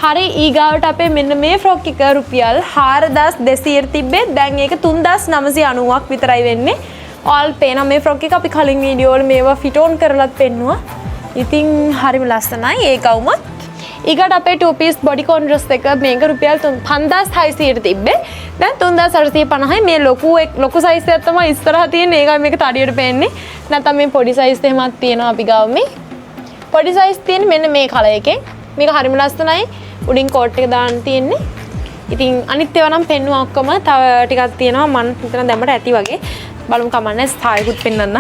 හරි ඊගාවට අපේ මෙන්න මේ ෆ්‍රොක් එක රුපියල් 4200ට තිබ්බේ. දැන් ඒක 3990ක් විතරයි වෙන්නේ. all පේන මේ ෆ්‍රොක් එක අපි කලින් වීඩියෝ වල මේවා ෆිට ඔන් කරලත් පෙන්නුවා. ඉතින් හරිම ලස්සනයි ඒ ගවුමත්. ඊගට අපේ 2 piece bodycon dress එක මේක රුපියල් 5600ට තිබ්බේ. දැන් 3850යි. මේ ලොකු size එකක් තමයි ඉස්සරහ තියෙන්නේ. ඒකයි මේක තඩියට පේන්නේ. නැත්නම් මේ පොඩි size එහෙමත් තියෙනවා අපි ගාව මේ. පොඩි size තියෙන්නේ මෙන්න මේ කලර් එකෙන්. මේක හරිම ලස්සනයි. උඩින් coat එක දාන්න තියෙන්නේ. ඉතින් අනිත් ඒවා නම් පෙන්නුවා ඔක්කොම. තව ටිකක් තියෙනවා මම හිතන දැම්මට ඇති වගේ. බලමු කමන්නේ ස්ටයිල්කුත් පෙන්වන්න.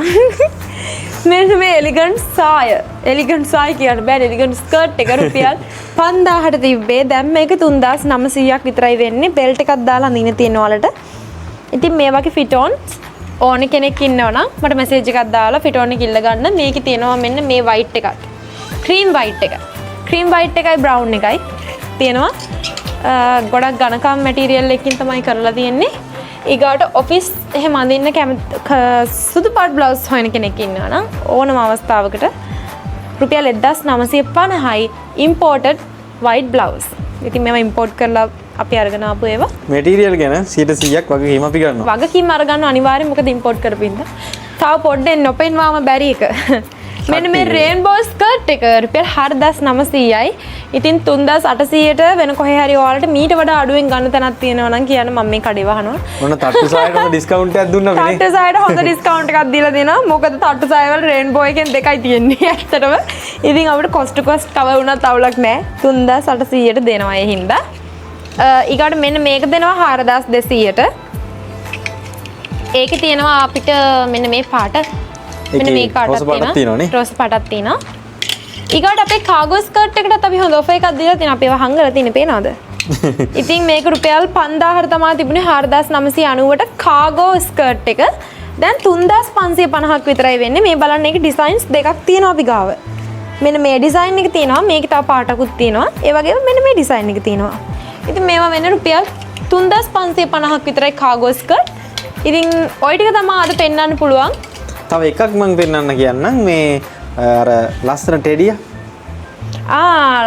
මෙන්න මේ එලිගන්ට් සාය. එලිගන්ට් සාය කියන්න බෑ. එලිගන්ට් ස්කර්ට් එක රුපියල් 5000ට තිබ්බේ. දැන් මේක 3900ක් විතරයි වෙන්නේ. බෙල්ට් එකක් දාලා අඳින්න තියෙන වලට. ඉතින් මේ වගේ ෆිට ඔන්ස් ඕන කෙනෙක් ඉන්නවනම් මට මැසේජ් එකක් දාලා ෆිට ඔන් එක ඉල්ල ගන්න. මේකේ තියෙනවා මෙන්න මේ වයිට් එකක්. ක්‍රීම් වයිට් එක. ක්‍රීම් වයිට් එකයි බ්‍රවුන් එකයි තියෙනවා. ගොඩක් ඝනකම් මැටීරියල් එකකින් තමයි කරලා තියෙන්නේ. ඊගාට ඔෆිස් එහෙම අඳින්න කැමති සුදු පාට බ්ලවුස් හොයන කෙනෙක් ඉන්නවා නම් ඕනම අවස්ථාවකට රුපියල් 1950යි imported white blouse. ඉතින් මේවා import කරලා අපි අරගෙන ආපු ඒවා. මැටීරියල් ගැන 100%ක් වගකීම අපි ගන්නවා. වගකීම් අරගන්න අනිවාර්යෙන් මොකද import කරපින්ද. තව පොඩ්ඩෙන් නොපෙන්වාම බැරි එක. මෙන්න මේ රේන්බෝ ස්කර්ට් එක රුපියල් 4900යි. ඉතින් 3800ට වෙන කොහේ හරි ඔයාලට මීට වඩා අඩුවෙන් ගන්න තැනක් තියෙනවා නම් කියන්න මම මේ කඩේ වහනවා. මොන තට්ටු සායටම ඩිස්කවුන්ට් එකක් දුන්නා වෙන්නේ. තට්ටු සායට හොඳ ඩිස්කවුන්ට් එකක් දීලා දෙනවා. මොකද තට්ටු සාය වල රේන්බෝ එකෙන් දෙකයි තියෙන්නේ ඇත්තටම. ඉතින් අපිට කොස්ට් කොස්ට් කවර් වුණත් අවුලක් නැහැ. 3800ට දෙනවා ඒ හින්දා. ඊගාට මෙන්න මේක දෙනවා 4200ට. ඒකේ තියෙනවා අපිට මෙන්න මේ පාට. මෙන්න මේ කාටක් තියෙනවා. රෝස් පාටක් තියෙනවා. ඊගාට අපේ කාගෝ ස්කර්ට් එකටත් අපි හොඳ ඔෆර් එකක් දීලා තියෙනවා. අපි ඒවා හංගලා තියෙන්නේ පේනවද? ඉතින් මේක රුපියල් 5000ට තමයි තිබුණේ 4990ට කාගෝ ස්කර්ට් එක. දැන් 3550ක් විතරයි වෙන්නේ. මේ බලන්න ඒකේ ඩිසයින්ස් දෙකක් තියෙනවා අපි ගාව. මෙන්න මේ ඩිසයින් එක තියෙනවා. මේකේ තව පාටකුත් තියෙනවා. ඒ වගේම මෙන්න මේ ඩිසයින් එක තියෙනවා. ඉතින් මේවා වෙන්නේ රුපියල් 3550ක් විතරයි කාගෝ ස්කර්ට්. ඉතින් ওই ටික තමයි අද පෙන්වන්න පුළුවන්. තව එකක් මම පෙන්වන්න කියන්නම් මේ අර ලස්සන ටෙඩිය.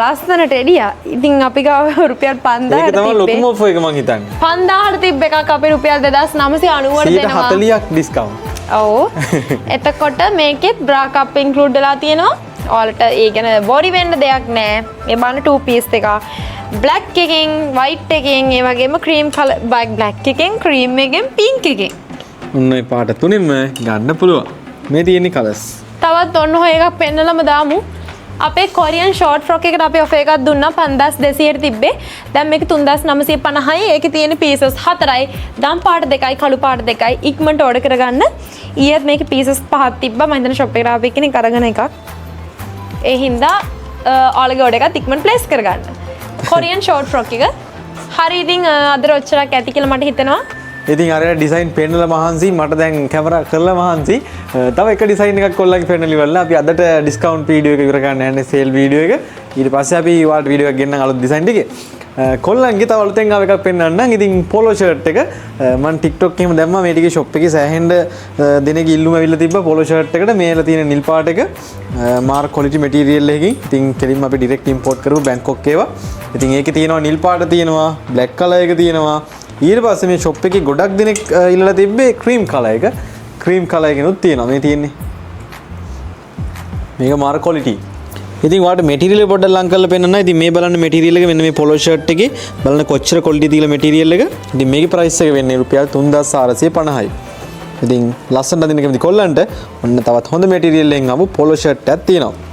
ලස්සන ටෙඩිය. ඉතින් අපි ගාව රුපියල් 5000ට ඒක තමයි ලොකුම ඔෆර් එක මම හිතන්නේ. 5000ට තිබ්බ එකක් අපි රුපියල් 2990ට දෙනවා. 140ක් ඩිස්කවුන්ට්. ඔව්. එතකොට මේකෙත් බ්‍රා කප් ඉන්ක්ලූඩ් වෙලා තියෙනවා. ඔයාලට ඒ කියන්නේ බොඩි වෙන්න දෙයක් නැහැ. මේ බලන්න 2 piece එකක්. black එකෙන් white එකෙන් ඒ වගේම cream color black එකෙන් cream එකෙන් pink එකෙන්. ඔන්න ඒ පාට තුනෙන්ම ගන්න පුළුවන්. මේ තියෙන්නේ කලර්ස්. තවත් ඔන්න ඔය එකක් පෙන්නලම දාමු. අපේ කොරියන් ෂෝට් ෆ්‍රොක් එකට අපි ඔෆර් එකක් දුන්නා 5200ට තිබ්බේ. දැන් මේක 3950යි. ඒකේ තියෙන පීසස් 4යි. දම් පාට 2යි, කළු පාට 2යි. ඉක්මනට ඕඩර් කරගන්න. ඊයේත් මේකේ පීසස් 5ක් තිබ්බා. මම හිතන ෂොප් එකට ආපු එකනේ අරගෙන එකක්. ඒ හින්දා ඔයාලගේ ඕඩර් එකත් ඉක්මනට ප්ලේස් කරගන්න. කොරියන් ෂෝට් ෆ්‍රොක් එක. හරි ඉතින් අද රොච්චරක් ඇති කියලා මට හිතෙනවා. ඉතින් අර ඩිසයින් පෙන්නලා මහන්සි මට දැන් කැමරා කරලා මහන්සි. තව එක ඩිසයින් එකක් කොල්ලන්ගේ පෙන්නලා ඉවරලා අපි අදට ඩිස්කවුන්ට් වීඩියෝ එක ඉවර ගන්න යන්නේ සේල් වීඩියෝ එක. ඊට පස්සේ අපි ඔයාලට වීඩියෝ එකක් ගෙන්නන අලුත් ඩිසයින් ටිකේ. කොල්ලන්ගේ තව අලුතෙන් ආව එකක් පෙන්නන්නම්. ඉතින් පොලෝ ෂර්ට් එක මම TikTok එකේම දැම්මා. මේ ටිකේ shop එකේ සෑහෙන්න දෙනෙක් ඉල්ලුම ඇවිල්ලා තිබ්බා පොලෝ ෂර්ට් එකට. මේලා තියෙන නිල් පාට එක මාර් ක්වොලිටි මැටීරියල් එකකින්. ඉතින් කෙලින්ම අපි ඩිරෙක්ට් ඉම්පෝට් කරපු බැංකොක් ඒවා. ඉතින් ඒකේ තියෙනවා නිල් පාට තියෙනවා, බ්ලැක් කලර් එක තියෙනවා. ඊට පස්සේ මේ shop එකේ ගොඩක් දෙනෙක් ඉල්ලලා තිබ්බේ ක්‍රීම් කලර් එක. ක්‍රීම් කලර් එකනොත් තියෙනවා. මේ තියෙන්නේ. මේක මාර් ක්වොලිටි. ඉතින් ඔයාලට මැටීරියල් පොඩ්ඩක් ලං කරලා පෙන්නන්න. ඉතින් මේ බලන්න මැටීරියල් එක මෙන්න මේ පොලෝ ෂර්ට් එකේ බලන්න කොච්චර ක්වොලිටි තියලා මැටීරියල් එක. ඉතින් මේකේ ප්‍රයිස් එක වෙන්නේ රුපියල් 3450යි. ඉතින් ලස්සන දින කැමති කොල්ලන්ට ඔන්න තවත් හොඳ මැටීරියල් එකෙන් ආපු පොලෝ ෂර්ට් එකක් තියෙනවා.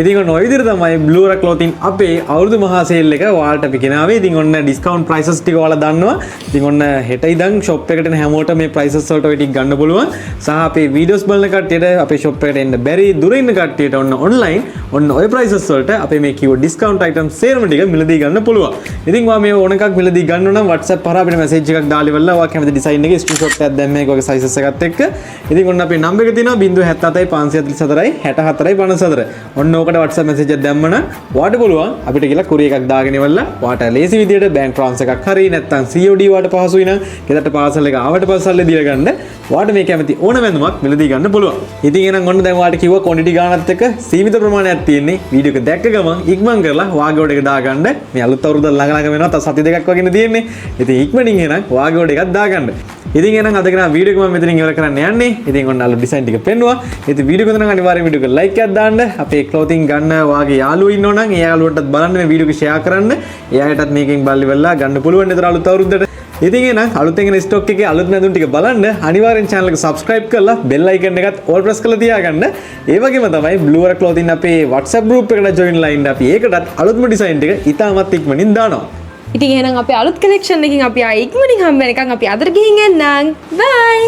ඉතින් ඔන්න ඔය විදිහට තමයි Blue Rock Clothing අපේ අවුරුදු මහා සේල් එක ඔයාලට අපි ගෙනාවේ. ඉතින් ඔන්න ඩිස්කවුන්ට් ප්‍රයිසස් ටික ඔයාලා දන්නවා. ඉතින් ඔන්න හෙට ඉඳන් shop එකට එන හැමෝටම මේ ප්‍රයිසස් වලට ඔය ටික ගන්න පුළුවන්. සහ අපේ වීඩියෝස් බලන කට්ටියට අපේ shop එකට එන්න බැරි දුර ඉන්න කට්ටියට ඔන්න ඔන්ලයින් ඔන්න ඔය ප්‍රයිසස් වලට අපේ මේ කිව්ව ඩිස්කවුන්ට් අයිටම්ස් සේරම ටික මිලදී ගන්න පුළුවන්. ඉතින් ඔයා මේ ඕන එකක් මිලදී ගන්න නම් WhatsApp හරහා අපිට මැසේජ් එකක් දාලා ඉවරලා ඔයා කැමති ඩිසයින් එකේ ස්ක්‍රීන්ෂොට් එකක් දැම්ම මේක වගේ සයිසස් එකත් එක්ක. ඉතින් ඔන්න අපේ නම්බර් එක තියෙනවා 077 544 64 54. ඔන්න ඕකට WhatsApp මැසේජ් දැම්මන වාට පුළුවන් අපිට කියලා කුරිය එකක් දාගෙන ඉවරලා වාට ලේසි විදියට බැංක් ට්‍රාන්ස්ෆර් එකක් හරි නැත්නම් COD වාට පහසුයි නම් ගෙදරට පාසල් එක ආවට පස්සල්ලේ දීලා ගන්න වාට මේ කැමති ඕන වැඳුමක් මිලදී ගන්න පුළුවන්. ඉතින් එහෙනම් ඔන්න දැන් වාට කිව්වා ක්වොන්ටිටි ගානත් එක්ක සීමිත ප්‍රමාණයක් තියෙන්නේ. වීඩියෝ එක දැක්ක ගමන් ඉක්මන් කරලා වාගේ ඔඩ එක දාගන්න. මේ අලුත් අවුරුද්ද ළඟ වෙනවා. තව සති දෙකක් වගේ තියෙන්නේ. ඉතින් ඉක්මනින් එහෙනම් වාගේ ඔඩ එකක් දාගන්න. ඉතින් එහෙනම් අද කරන වීඩියෝ එක මම මෙතනින් ඉවර කරන්න යන්නේ. ඉතින් ඔන්න අලුත් ඩිසයින් ටික පෙන්නුවා. ඉතින් වීඩියෝ එක නම් අනිවාර්යයෙන් වීඩියෝ එක ලයික් එකක් දාන්න. අපේ ක්ලොතින් ගන්න වාගේ යාළුවෝ ඉන්නෝ නම් ඒ යාළුවන්ටත් බලන්න මේ වීඩියෝ එක ෂෙයා කරන්න. එයාටත් මේකෙන් බලලි වෙලා ගන්න පුළුවන් නේද අලුත් අවුරුද්දට. ඉතින් එහෙනම් අලුතෙන් එන ස්ටොක් එකේ අලුත් නැඳුම් ටික බලන්න අනිවාර්යෙන් channel එක subscribe කරලා bell icon එකත් all press කරලා තියාගන්න. ඒ වගේම තමයි Blue Rock Clothing අපේ WhatsApp group එකට join වෙලා ඉන්න. අපි ඒකටත් අලුත්ම ඩිසයින් ටික ඉතාමත් ඉක්මනින් දානවා. ඉතින් එහෙනම් අපේ අලුත් කලෙක්ෂන් එකකින් අපි ආයෙ ඉක්මනින් හම්බ වෙනකන් අපි අදට ගිහින් එන්නම්. බයි.